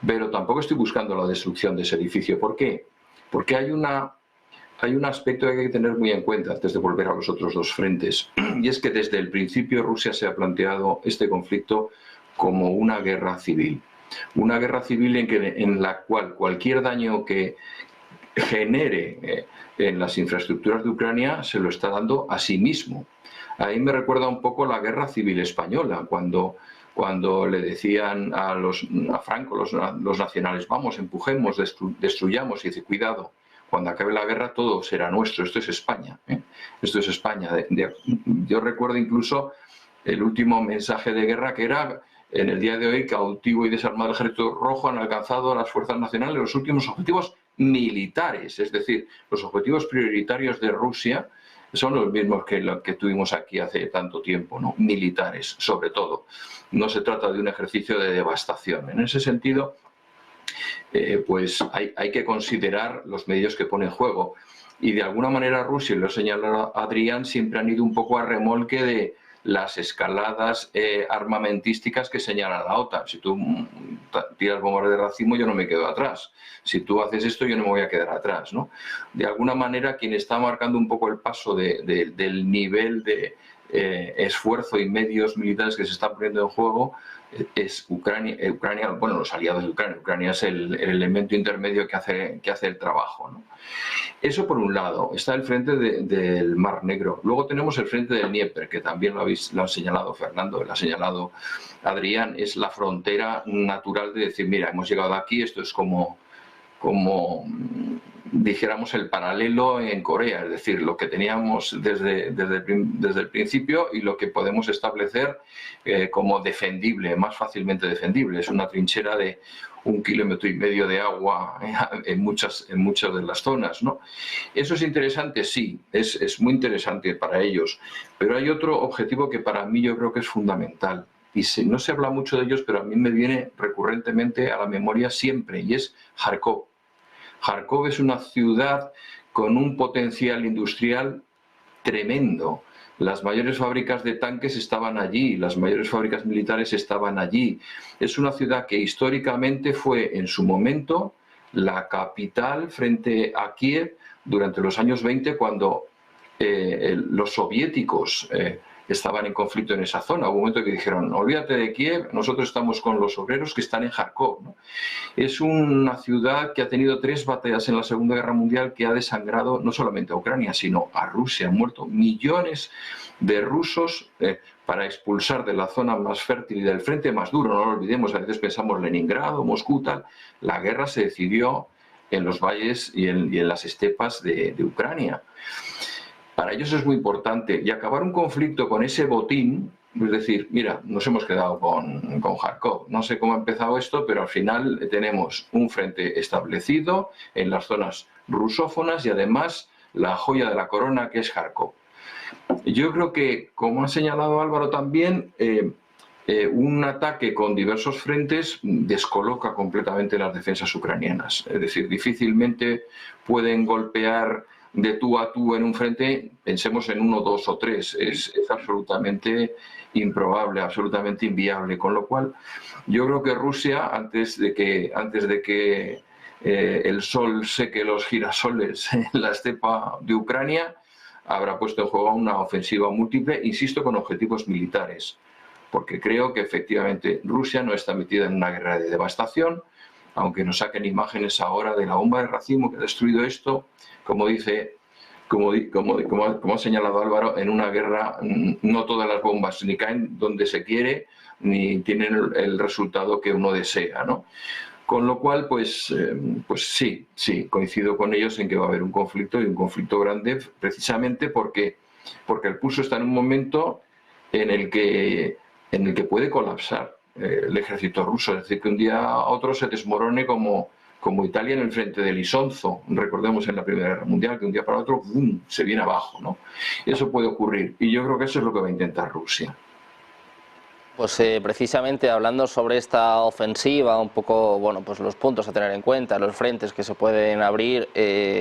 Pero tampoco estoy buscando la destrucción de ese edificio. ¿Por qué? Porque hay un aspecto que hay que tener muy en cuenta antes de volver a los otros dos frentes, y es que desde el principio Rusia se ha planteado este conflicto como una guerra civil. Una guerra civil en la cual cualquier daño que genere en las infraestructuras de Ucrania se lo está dando a sí mismo. Ahí me recuerda un poco la guerra civil española, cuando le decían a Franco, los nacionales, vamos, empujemos, destruyamos, y dice, cuidado, cuando acabe la guerra todo será nuestro, esto es España, esto es España. Yo recuerdo incluso el último mensaje de guerra, que era, en el día de hoy, cautivo y desarmado el Ejército Rojo, han alcanzado las fuerzas nacionales los últimos objetivos militares, es decir, los objetivos prioritarios de Rusia son los mismos que tuvimos aquí hace tanto tiempo, ¿no? Militares, sobre todo. No se trata de un ejercicio de devastación. En ese sentido, pues hay que considerar los medios que pone en juego. Y de alguna manera Rusia, y lo señala Adrián, siempre han ido un poco a remolque de las escaladas armamentísticas que señala la OTAN. Si tú tiras bombas de racimo, yo no me quedo atrás. Si tú haces esto, yo no me voy a quedar atrás, ¿no? De alguna manera, quien está marcando un poco el paso del nivel esfuerzo y medios militares que se están poniendo en juego es Ucrania, bueno, los aliados de Ucrania. Ucrania es el elemento intermedio que hace el trabajo, ¿no? Eso por un lado, está el frente del Mar Negro. Luego tenemos el frente del Dnieper, que también lo ha señalado Fernando, lo ha señalado Adrián, es la frontera natural de decir, mira, hemos llegado aquí, esto es como dijéramos el paralelo en Corea, es decir, lo que teníamos desde el principio y lo que podemos establecer como defendible, más fácilmente defendible. Es una trinchera de 1,5 kilómetros de agua en muchas de las zonas, ¿no? ¿Eso es interesante? Sí, es muy interesante para ellos, pero hay otro objetivo que para mí yo creo que es fundamental. Y no se habla mucho de ellos, pero a mí me viene recurrentemente a la memoria siempre, y es Kharkov. Kharkov es una ciudad con un potencial industrial tremendo. Las mayores fábricas de tanques estaban allí, las mayores fábricas militares estaban allí. Es una ciudad que históricamente fue en su momento la capital frente a Kiev durante los años 20, cuando los soviéticos estaban en conflicto en esa zona. Hubo un momento que dijeron, olvídate de Kiev, nosotros estamos con los obreros que están en Kharkov, ¿no? Es una ciudad que ha tenido 3 batallas en la Segunda Guerra Mundial, que ha desangrado no solamente a Ucrania, sino a Rusia. Han muerto millones de rusos para expulsar de la zona más fértil y del frente más duro. No lo olvidemos, a veces pensamos Leningrado, Moscú, tal. La guerra se decidió en los valles y en las estepas de Ucrania. Para ellos es muy importante, y acabar un conflicto con ese botín, es decir, mira, nos hemos quedado con Kharkov, no sé cómo ha empezado esto, pero al final tenemos un frente establecido en las zonas rusófonas y además la joya de la corona, que es Kharkov. Yo creo que, como ha señalado Álvaro también, un ataque con diversos frentes descoloca completamente las defensas ucranianas, es decir, difícilmente pueden golpear de tú a tú en un frente. Pensemos en 1, 2 o 3, es absolutamente improbable, absolutamente inviable, con lo cual yo creo que Rusia, antes de que el sol seque los girasoles en la estepa de Ucrania, habrá puesto en juego una ofensiva múltiple, insisto, con objetivos militares, porque creo que efectivamente Rusia no está metida en una guerra de devastación, aunque nos saquen imágenes ahora de la bomba de racimo que ha destruido esto. Como ha señalado Álvaro, en una guerra no todas las bombas ni caen donde se quiere, ni tienen el resultado que uno desea, ¿no? Con lo cual, pues sí, coincido con ellos en que va a haber un conflicto, y un conflicto grande, precisamente porque el pulso está en un momento en el que puede colapsar el ejército ruso, es decir, que un día a otro se desmorone como Italia en el frente del Isonzo. Recordemos en la Primera Guerra Mundial que un día para otro ¡bum!, se viene abajo, ¿no? Eso puede ocurrir, y yo creo que eso es lo que va a intentar Rusia. Pues precisamente hablando sobre esta ofensiva, un poco, bueno, pues los puntos a tener en cuenta, los frentes que se pueden abrir,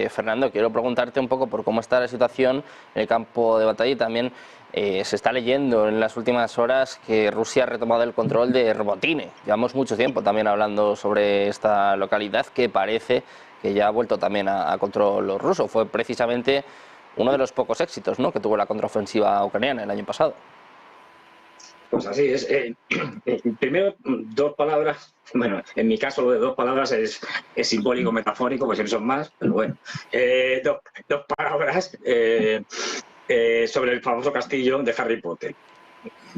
Fernando, quiero preguntarte un poco por cómo está la situación en el campo de batalla, y también se está leyendo en las últimas horas que Rusia ha retomado el control de Rogozhine. Llevamos mucho tiempo también hablando sobre esta localidad, que parece que ya ha vuelto también a control ruso. Fue precisamente uno de los pocos éxitos, ¿no?, que tuvo la contraofensiva ucraniana el año pasado. Pues así es. Primero, 2 palabras. Bueno, en mi caso lo de 2 palabras es simbólico, metafórico, pues siempre son más, pero bueno. 2 palabras sobre el famoso castillo de Harry Potter.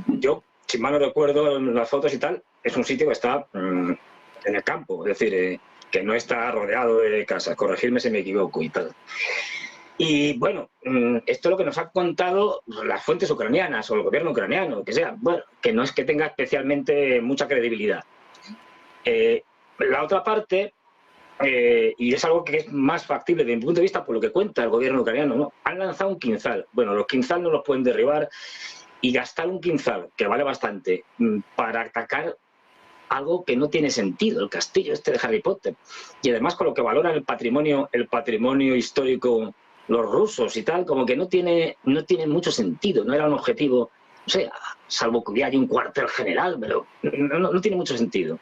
Yo, si mal no recuerdo en las fotos y tal, es un sitio que está en el campo, es decir, que no está rodeado de casas. Corregirme si me equivoco y tal. Y bueno, esto es lo que nos han contado las fuentes ucranianas o el gobierno ucraniano, que sea, bueno, que no es que tenga especialmente mucha credibilidad. La otra parte, y es algo que es más factible desde mi punto de vista por lo que cuenta el gobierno ucraniano, ¿no? Han lanzado un Kinzhal. Bueno, los Kinzhal no los pueden derribar, y gastar un Kinzhal, que vale bastante, para atacar algo que no tiene sentido, el castillo este de Harry Potter. Y además con lo que valoran el patrimonio histórico los rusos y tal, como que no tiene mucho sentido, no era un objetivo, o sea, salvo que hubiera un cuartel general, pero no tiene mucho sentido.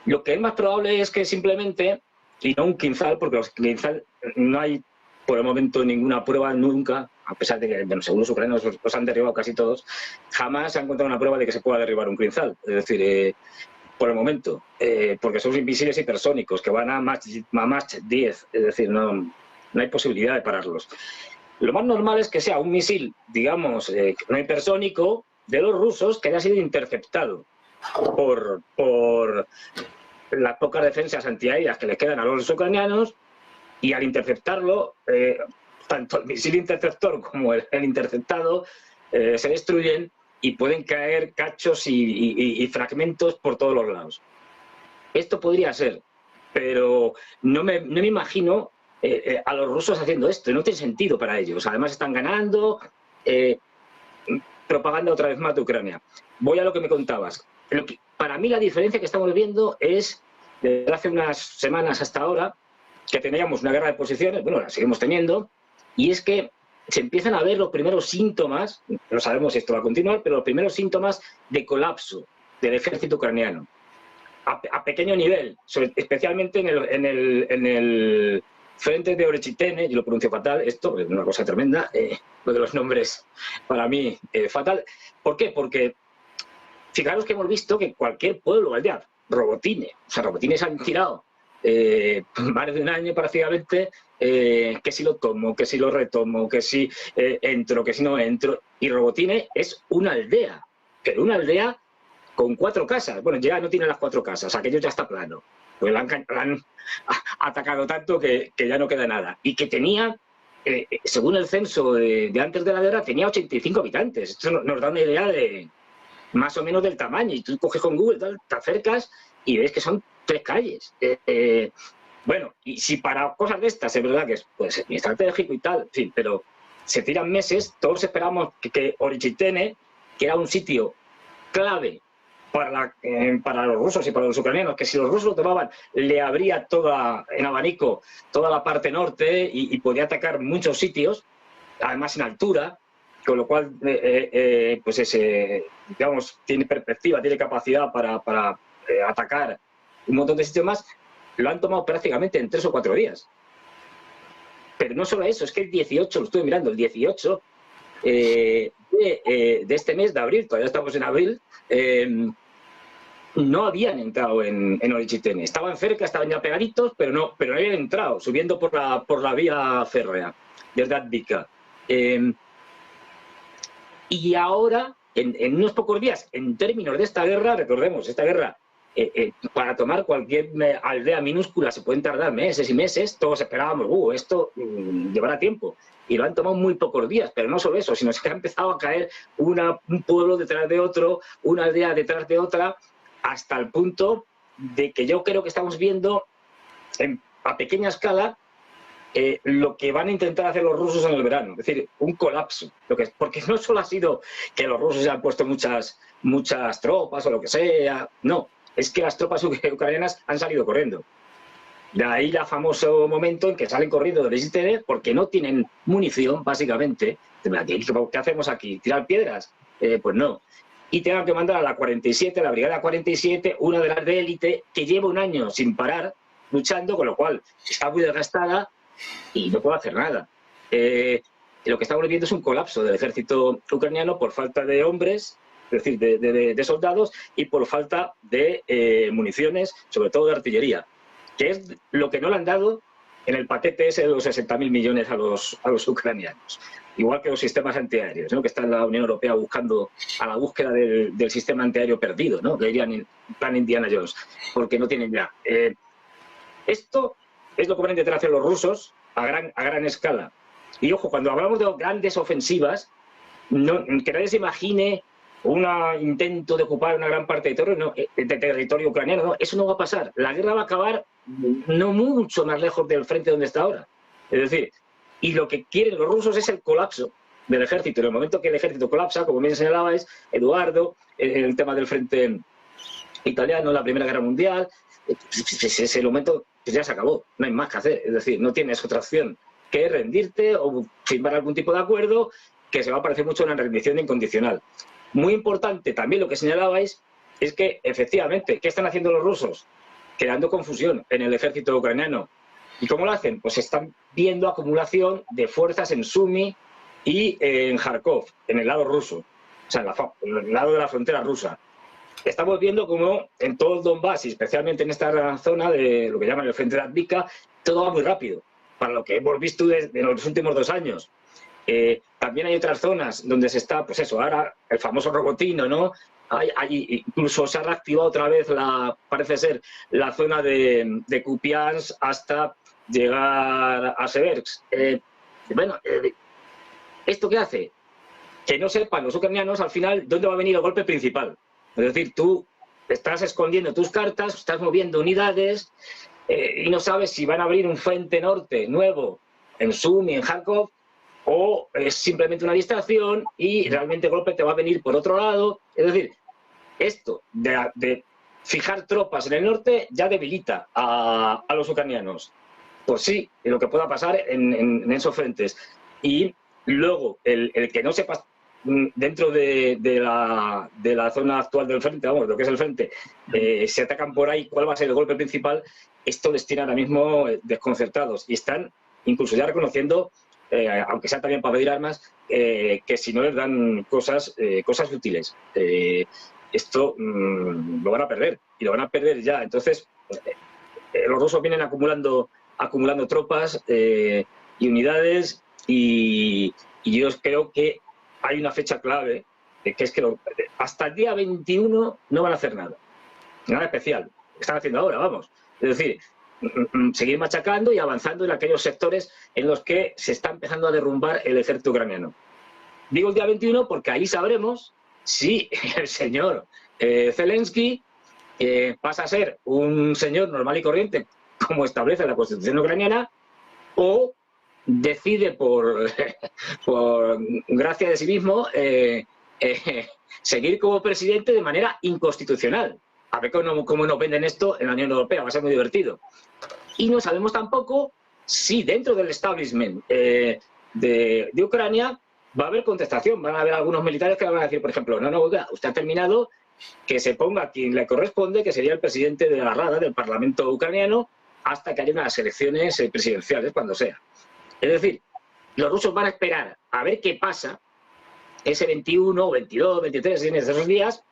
Lo que es más probable es que simplemente, y no un Kinzhal, porque los Kinzhal no hay por el momento ninguna prueba nunca a pesar de que, bueno, según los ucranianos los han derribado casi todos, jamás se ha encontrado una prueba de que se pueda derribar un Crimzal. Es decir, por el momento, porque son invisibles hipersónicos, que van a Mach 10, es decir, no hay posibilidad de pararlos. Lo más normal es que sea un misil, digamos, no hipersónico, de los rusos, que haya sido interceptado por las pocas defensas antiaéreas que les quedan a los ucranianos, y al interceptarlo, tanto el misil interceptor como el interceptado se destruyen y pueden caer cachos y fragmentos por todos los lados. Esto podría ser, pero no me imagino a los rusos haciendo esto, no tiene sentido para ellos. Además están ganando, propaganda otra vez más de Ucrania. Voy a lo que me contabas. Para mí la diferencia que estamos viendo es, desde hace unas semanas hasta ahora, que teníamos una guerra de posiciones, bueno, la seguimos teniendo, y es que se empiezan a ver los primeros síntomas, no sabemos si esto va a continuar, pero los primeros síntomas de colapso del ejército ucraniano. A pequeño nivel, especialmente en el frente de Orechitene, yo lo pronuncio fatal, esto es una cosa tremenda, lo de los nombres para mí fatal. ¿Por qué? Porque fijaros que hemos visto que cualquier pueblo, aldea, Robotine, o sea, Robotine se han tirado más de un año prácticamente, que si lo tomo, que si lo retomo, que si entro, que si no entro, y Robotine es una aldea, pero una aldea con 4 casas. Bueno, ya no tiene las 4 casas, aquello ya está plano, pues la han atacado tanto que ya no queda nada, y que tenía, según el censo de antes de la guerra, tenía 85 habitantes. Esto nos da una idea de más o menos del tamaño, y tú coges con Google, te acercas y ves que son 3 calles. Bueno, y si para cosas de estas es verdad que puede ser muy estratégico y tal, en fin, pero se tiran meses. Todos esperamos que Orechitene, que era un sitio clave para los rusos y para los ucranianos, que si los rusos lo tomaban, le abría en abanico toda la parte norte y podía atacar muchos sitios, además en altura, con lo cual pues digamos, tiene perspectiva, tiene capacidad para atacar un montón de sitios más. Lo han tomado prácticamente en 3 o 4 días. Pero no solo eso, es que el 18, lo estuve mirando, el 18 de este mes de abril, todavía estamos en abril, no habían entrado en Orechitene. Estaban cerca, estaban ya pegaditos, pero no habían entrado, subiendo por la vía férrea desde Advika. Y ahora, en unos pocos días, en términos de esta guerra, recordemos, esta guerra, para tomar cualquier aldea minúscula se pueden tardar meses y meses. Todos esperábamos, esto llevará tiempo, y lo han tomado muy pocos días. Pero no solo eso, sino que ha empezado a caer un pueblo detrás de otro, una aldea detrás de otra, hasta el punto de que yo creo que estamos viendo a pequeña escala lo que van a intentar hacer los rusos en el verano, es decir, un colapso. Porque no solo ha sido que los rusos se han puesto muchas tropas o lo que sea, no, es que las tropas ucranianas han salido corriendo. De ahí el famoso momento en que salen corriendo de Orechitene porque no tienen munición, básicamente. ¿Qué hacemos aquí? ¿Tirar piedras? Pues no. Y tengan que mandar a la 47, la brigada 47, una de las de élite, que lleva un año sin parar luchando, con lo cual está muy desgastada y no puede hacer nada. Lo que estamos viendo es un colapso del ejército ucraniano por falta de hombres, es decir, de soldados, y por falta de municiones, sobre todo de artillería, que es lo que no le han dado en el paquete ese de los 60.000 millones a los ucranianos. Igual que los sistemas antiaéreos, ¿no? Que está la Unión Europea buscando a la búsqueda del sistema antiaéreo perdido, ¿no? Que dirían en plan Indiana Jones, porque no tienen ya. Esto es lo que van a intentar hacer los rusos a gran escala. Y ojo, cuando hablamos de grandes ofensivas, que nadie se imagine un intento de ocupar una gran parte de territorio ucraniano. No, eso no va a pasar. La guerra va a acabar no mucho más lejos del frente donde está ahora. Es decir, y lo que quieren los rusos es el colapso del ejército. En el momento que el ejército colapsa, como bien señalabais, Eduardo, el tema del frente italiano, la Primera Guerra Mundial, ese momento pues ya se acabó, no hay más que hacer. Es decir, no tienes otra opción que rendirte o firmar algún tipo de acuerdo que se va a parecer mucho a una rendición incondicional. Muy importante también lo que señalabais es que, efectivamente, ¿qué están haciendo los rusos? Creando confusión en el ejército ucraniano. ¿Y cómo lo hacen? Pues están viendo acumulación de fuerzas en Sumy, y en Kharkov, en el lado ruso, o sea, en el lado de la frontera rusa. Estamos viendo como en todo el Donbass, y especialmente en esta zona de lo que llaman el frente de Avdiivka, todo va muy rápido, para lo que hemos visto en los últimos 2 años. También hay otras zonas donde se está, pues eso, ahora el famoso Rogotino, ¿no? Incluso se ha reactivado otra vez, parece ser, la zona de Kupiansk hasta llegar a Seversk. ¿Esto qué hace? Que no sepan los ucranianos al final dónde va a venir el golpe principal. Es decir, tú estás escondiendo tus cartas, estás moviendo unidades y no sabes si van a abrir un frente norte nuevo en Sumy, en Kharkov, o es simplemente una distracción y realmente el golpe te va a venir por otro lado. Es decir, esto de fijar tropas en el norte ya debilita a los ucranianos. Pues sí, lo que pueda pasar en esos frentes. Y luego, el que no sepas dentro de la zona actual del frente, vamos, lo que es el frente, se atacan por ahí, ¿cuál va a ser el golpe principal? Esto les tiene ahora mismo desconcertados y están incluso ya reconociendo, aunque sea también para pedir armas, que si no les dan cosas útiles, esto lo van a perder, y lo van a perder ya. Entonces, los rusos vienen acumulando tropas y unidades, y yo creo que hay una fecha clave, que es que hasta el día 21 no van a hacer nada especial. Están haciendo ahora, vamos. Es decir, seguir machacando y avanzando en aquellos sectores en los que se está empezando a derrumbar el ejército ucraniano. Digo el día 21 porque ahí sabremos si el señor Zelensky pasa a ser un señor normal y corriente, como establece la Constitución ucraniana, o decide por gracia de sí mismo seguir como presidente de manera inconstitucional. A ver cómo nos venden esto en la Unión Europea, va a ser muy divertido. Y no sabemos tampoco si dentro del establishment de Ucrania va a haber contestación. Van a haber algunos militares que van a decir, por ejemplo, no, oiga, usted ha terminado, que se ponga quien le corresponde, que sería el presidente de la Rada, del Parlamento ucraniano, hasta que haya unas elecciones presidenciales, cuando sea. Es decir, los rusos van a esperar a ver qué pasa ese 21, 22, 23, en esos días,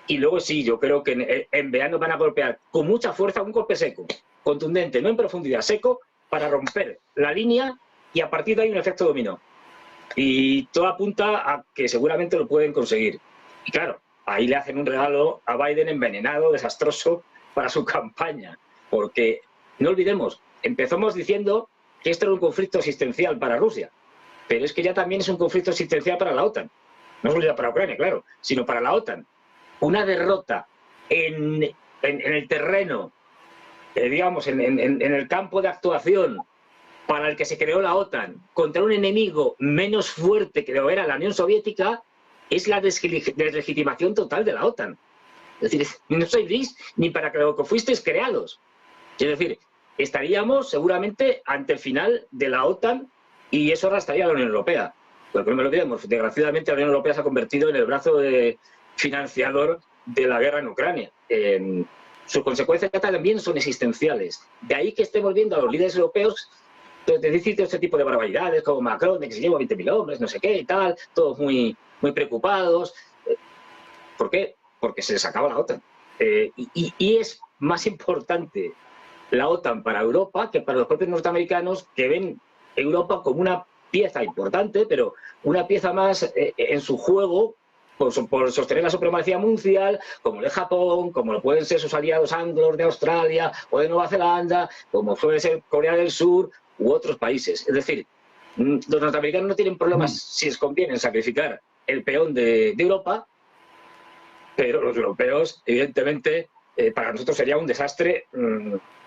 y luego sí, yo creo que en verano van a golpear con mucha fuerza, un golpe seco, contundente, no en profundidad, seco, para romper la línea, y a partir de ahí un efecto dominó. Y todo apunta a que seguramente lo pueden conseguir. Y claro, ahí le hacen un regalo a Biden envenenado, desastroso para su campaña, porque no olvidemos, empezamos diciendo que esto era un conflicto existencial para Rusia, pero es que ya también es un conflicto existencial para la OTAN. No solo para Ucrania, claro, sino para la OTAN. Una derrota en el terreno, digamos, en el campo de actuación para el que se creó la OTAN, contra un enemigo menos fuerte que lo era la Unión Soviética, es la deslegitimación total de la OTAN. Es decir, no sois ni para lo que fuisteis creados. Es decir, estaríamos seguramente ante el final de la OTAN, y eso arrastraría a la Unión Europea. Porque no me lo olvidemos, desgraciadamente la Unión Europea se ha convertido en el brazo financiador de la guerra en Ucrania. Sus consecuencias también son existenciales. De ahí que estemos viendo a los líderes europeos decir este tipo de barbaridades, como Macron, de que se lleva 20.000 hombres, no sé qué y tal, todos muy preocupados. ¿Por qué? Porque se les acaba la OTAN. Y es más importante la OTAN para Europa que para los propios norteamericanos, que ven Europa como una pieza importante, pero una pieza más en su juego por sostener la supremacía mundial, como el Japón, como lo pueden ser sus aliados anglos de Australia o de Nueva Zelanda, como puede ser Corea del Sur u otros países. Es decir, los norteamericanos no tienen problemas si les conviene sacrificar el peón de Europa, pero los europeos, evidentemente, para nosotros sería un desastre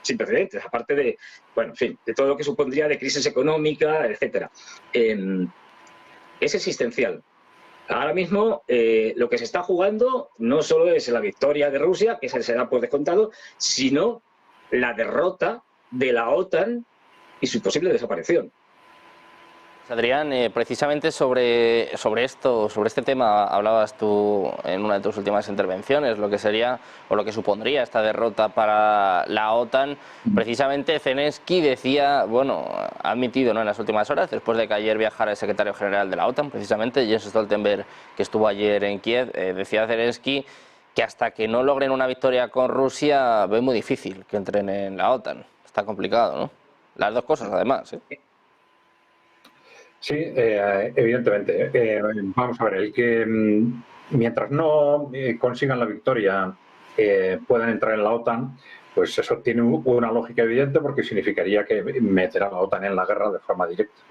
sin precedentes, aparte de, bueno, en fin, de todo lo que supondría de crisis económica, etcétera. Es existencial. Ahora mismo lo que se está jugando no solo es la victoria de Rusia, que se da por descontado, sino la derrota de la OTAN y su posible desaparición. Adrián, precisamente sobre este tema hablabas tú en una de tus últimas intervenciones, lo que sería o lo que supondría esta derrota para la OTAN. Precisamente Zelensky decía, bueno, ha admitido, ¿no?, en las últimas horas, después de que ayer viajara el secretario general de la OTAN, precisamente Jens Stoltenberg, que estuvo ayer en Kiev, decía Zelensky que hasta que no logren una victoria con Rusia ve muy difícil que entren en la OTAN. Está complicado, ¿no? Las dos cosas, además, ¿eh? Sí, evidentemente. Vamos a ver, el que mientras no consigan la victoria puedan entrar en la OTAN, pues eso tiene una lógica evidente porque significaría que meterá a la OTAN en la guerra de forma directa.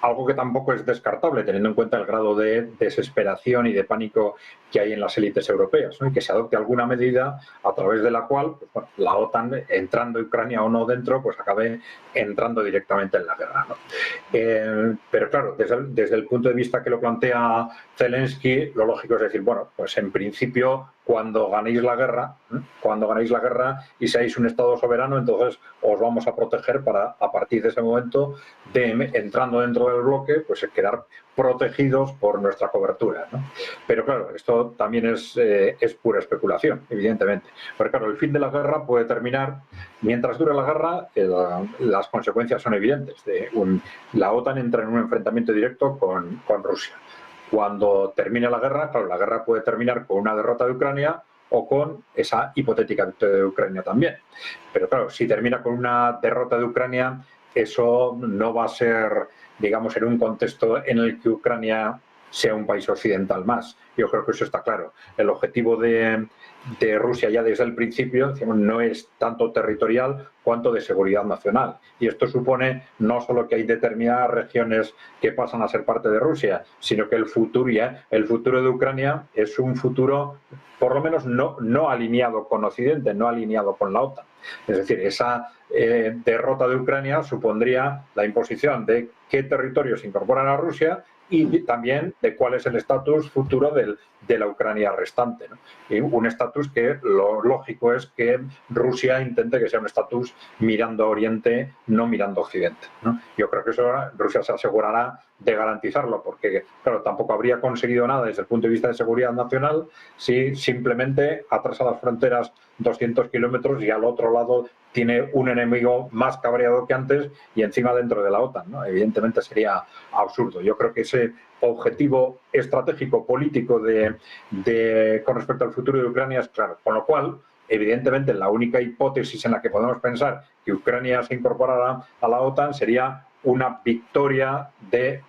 Algo que tampoco es descartable, teniendo en cuenta el grado de desesperación y de pánico que hay en las élites europeas, ¿no? Y que se adopte alguna medida a través de la cual pues, bueno, la OTAN, entrando Ucrania o no dentro, pues acabe entrando directamente en la guerra, ¿no? Pero claro, desde el punto de vista que lo plantea Zelensky, lo lógico es decir, bueno, pues en principio cuando ganéis la guerra y seáis un Estado soberano, entonces os vamos a proteger para, a partir de ese momento, entrando dentro del bloque, pues quedar protegidos por nuestra cobertura, ¿no? Pero claro, esto también es pura especulación, evidentemente. Pero claro, el fin de la guerra puede terminar, mientras dure la guerra, las consecuencias son evidentes. La OTAN entra en un enfrentamiento directo con Rusia. Cuando termine la guerra, claro, la guerra puede terminar con una derrota de Ucrania o con esa hipotética victoria de Ucrania también. Pero claro, si termina con una derrota de Ucrania, eso no va a ser, digamos, en un contexto en el que Ucrania sea un país occidental más. Yo creo que eso está claro. El objetivo de Rusia ya desde el principio, decimos, no es tanto territorial cuanto de seguridad nacional. Y esto supone no solo que hay determinadas regiones que pasan a ser parte de Rusia, sino que el futuro de Ucrania es un futuro, por lo menos, no alineado con Occidente, no alineado con la OTAN. Es decir, esa derrota de Ucrania supondría la imposición de qué territorios se incorporan a Rusia y también de cuál es el estatus futuro de la Ucrania restante, ¿no? Y un estatus que lo lógico es que Rusia intente que sea un estatus mirando a Oriente, no mirando a Occidente, ¿no? Yo creo que eso Rusia se asegurará de garantizarlo, porque claro, tampoco habría conseguido nada desde el punto de vista de seguridad nacional si simplemente atrasa las fronteras 200 kilómetros y al otro lado tiene un enemigo más cabreado que antes y encima dentro de la OTAN, ¿no? Evidentemente sería absurdo. Yo creo que ese objetivo estratégico político con respecto al futuro de Ucrania es claro. Con lo cual, evidentemente, la única hipótesis en la que podemos pensar que Ucrania se incorporará a la OTAN sería una victoria de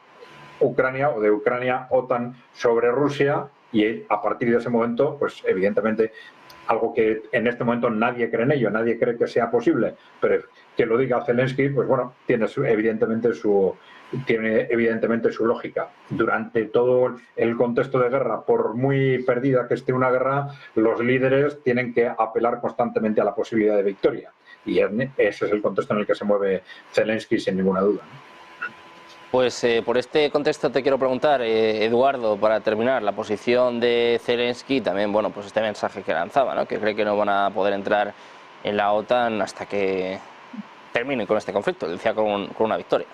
Ucrania o de Ucrania-OTAN sobre Rusia y a partir de ese momento, pues evidentemente algo que en este momento nadie cree en ello, nadie cree que sea posible, pero que lo diga Zelensky, pues bueno, tiene evidentemente su lógica. Durante todo el contexto de guerra, por muy perdida que esté una guerra, los líderes tienen que apelar constantemente a la posibilidad de victoria. Y ese es el contexto en el que se mueve Zelensky sin ninguna duda, ¿no? Pues por este contexto te quiero preguntar, Eduardo, para terminar, la posición de Zelensky, también, bueno, pues este mensaje que lanzaba, ¿no?, que cree que no van a poder entrar en la OTAN hasta que terminen con este conflicto, decía con una victoria.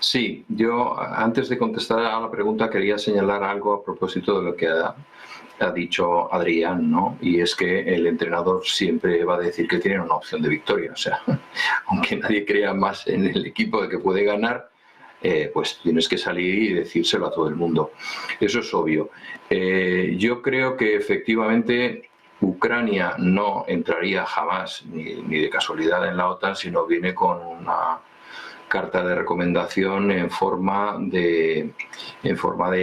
Sí, yo antes de contestar a la pregunta quería señalar algo a propósito de lo que ha dicho Adrián, ¿no? Y es que el entrenador siempre va a decir que tiene una opción de victoria. O sea, aunque nadie crea más en el equipo de que puede ganar, pues tienes que salir y decírselo a todo el mundo. Eso es obvio. Yo creo que efectivamente Ucrania no entraría jamás, ni de casualidad, en la OTAN, sino viene con una carta de recomendación en forma de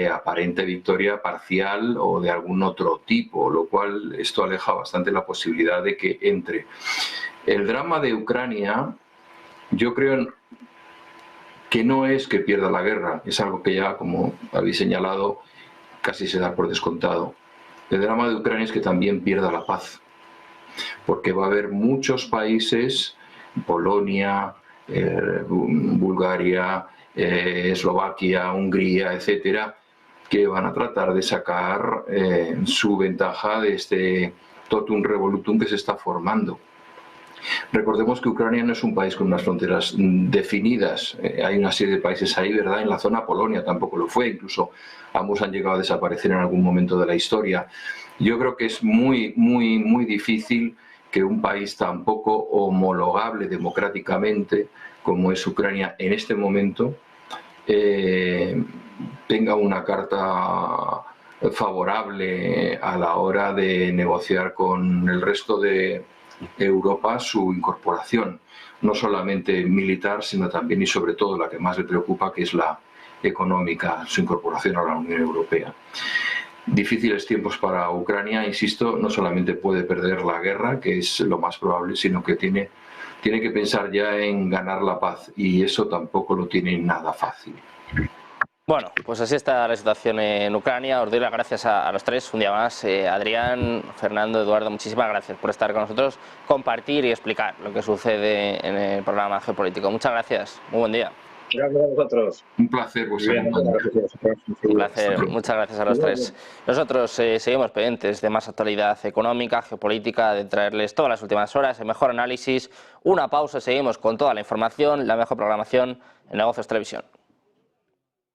aparente victoria parcial o de algún otro tipo, lo cual esto aleja bastante la posibilidad de que entre. El drama de Ucrania, yo creo que no es que pierda la guerra, es algo que ya, como habéis señalado, casi se da por descontado. El drama de Ucrania es que también pierda la paz, porque va a haber muchos países, Polonia, Bulgaria, Eslovaquia, Hungría, etcétera, que van a tratar de sacar su ventaja de este totum revolutum que se está formando. Recordemos que Ucrania no es un país con unas fronteras definidas. Hay una serie de países ahí, ¿verdad? En la zona Polonia tampoco lo fue. Incluso ambos han llegado a desaparecer en algún momento de la historia. Yo creo que es muy difícil que un país tan poco homologable democráticamente como es Ucrania en este momento tenga una carta favorable a la hora de negociar con el resto de Europa su incorporación, no solamente militar, sino también y sobre todo la que más le preocupa, que es la económica, su incorporación a la Unión Europea. Difíciles tiempos para Ucrania, insisto, no solamente puede perder la guerra, que es lo más probable, sino que tiene que pensar ya en ganar la paz, y eso tampoco lo tiene nada fácil. Bueno, pues así está la situación en Ucrania. Os doy las gracias a los tres un día más. Adrián, Fernando, Eduardo, muchísimas gracias por estar con nosotros, compartir y explicar lo que sucede en el programa Geopolítico. Muchas gracias, muy buen día. Gracias a vosotros. Un placer, Un placer, muchas gracias a los tres. Nosotros seguimos pendientes de más actualidad económica, geopolítica, de traerles todas las últimas horas, el mejor análisis. Una pausa, seguimos con toda la información, la mejor programación en Negocios Televisión.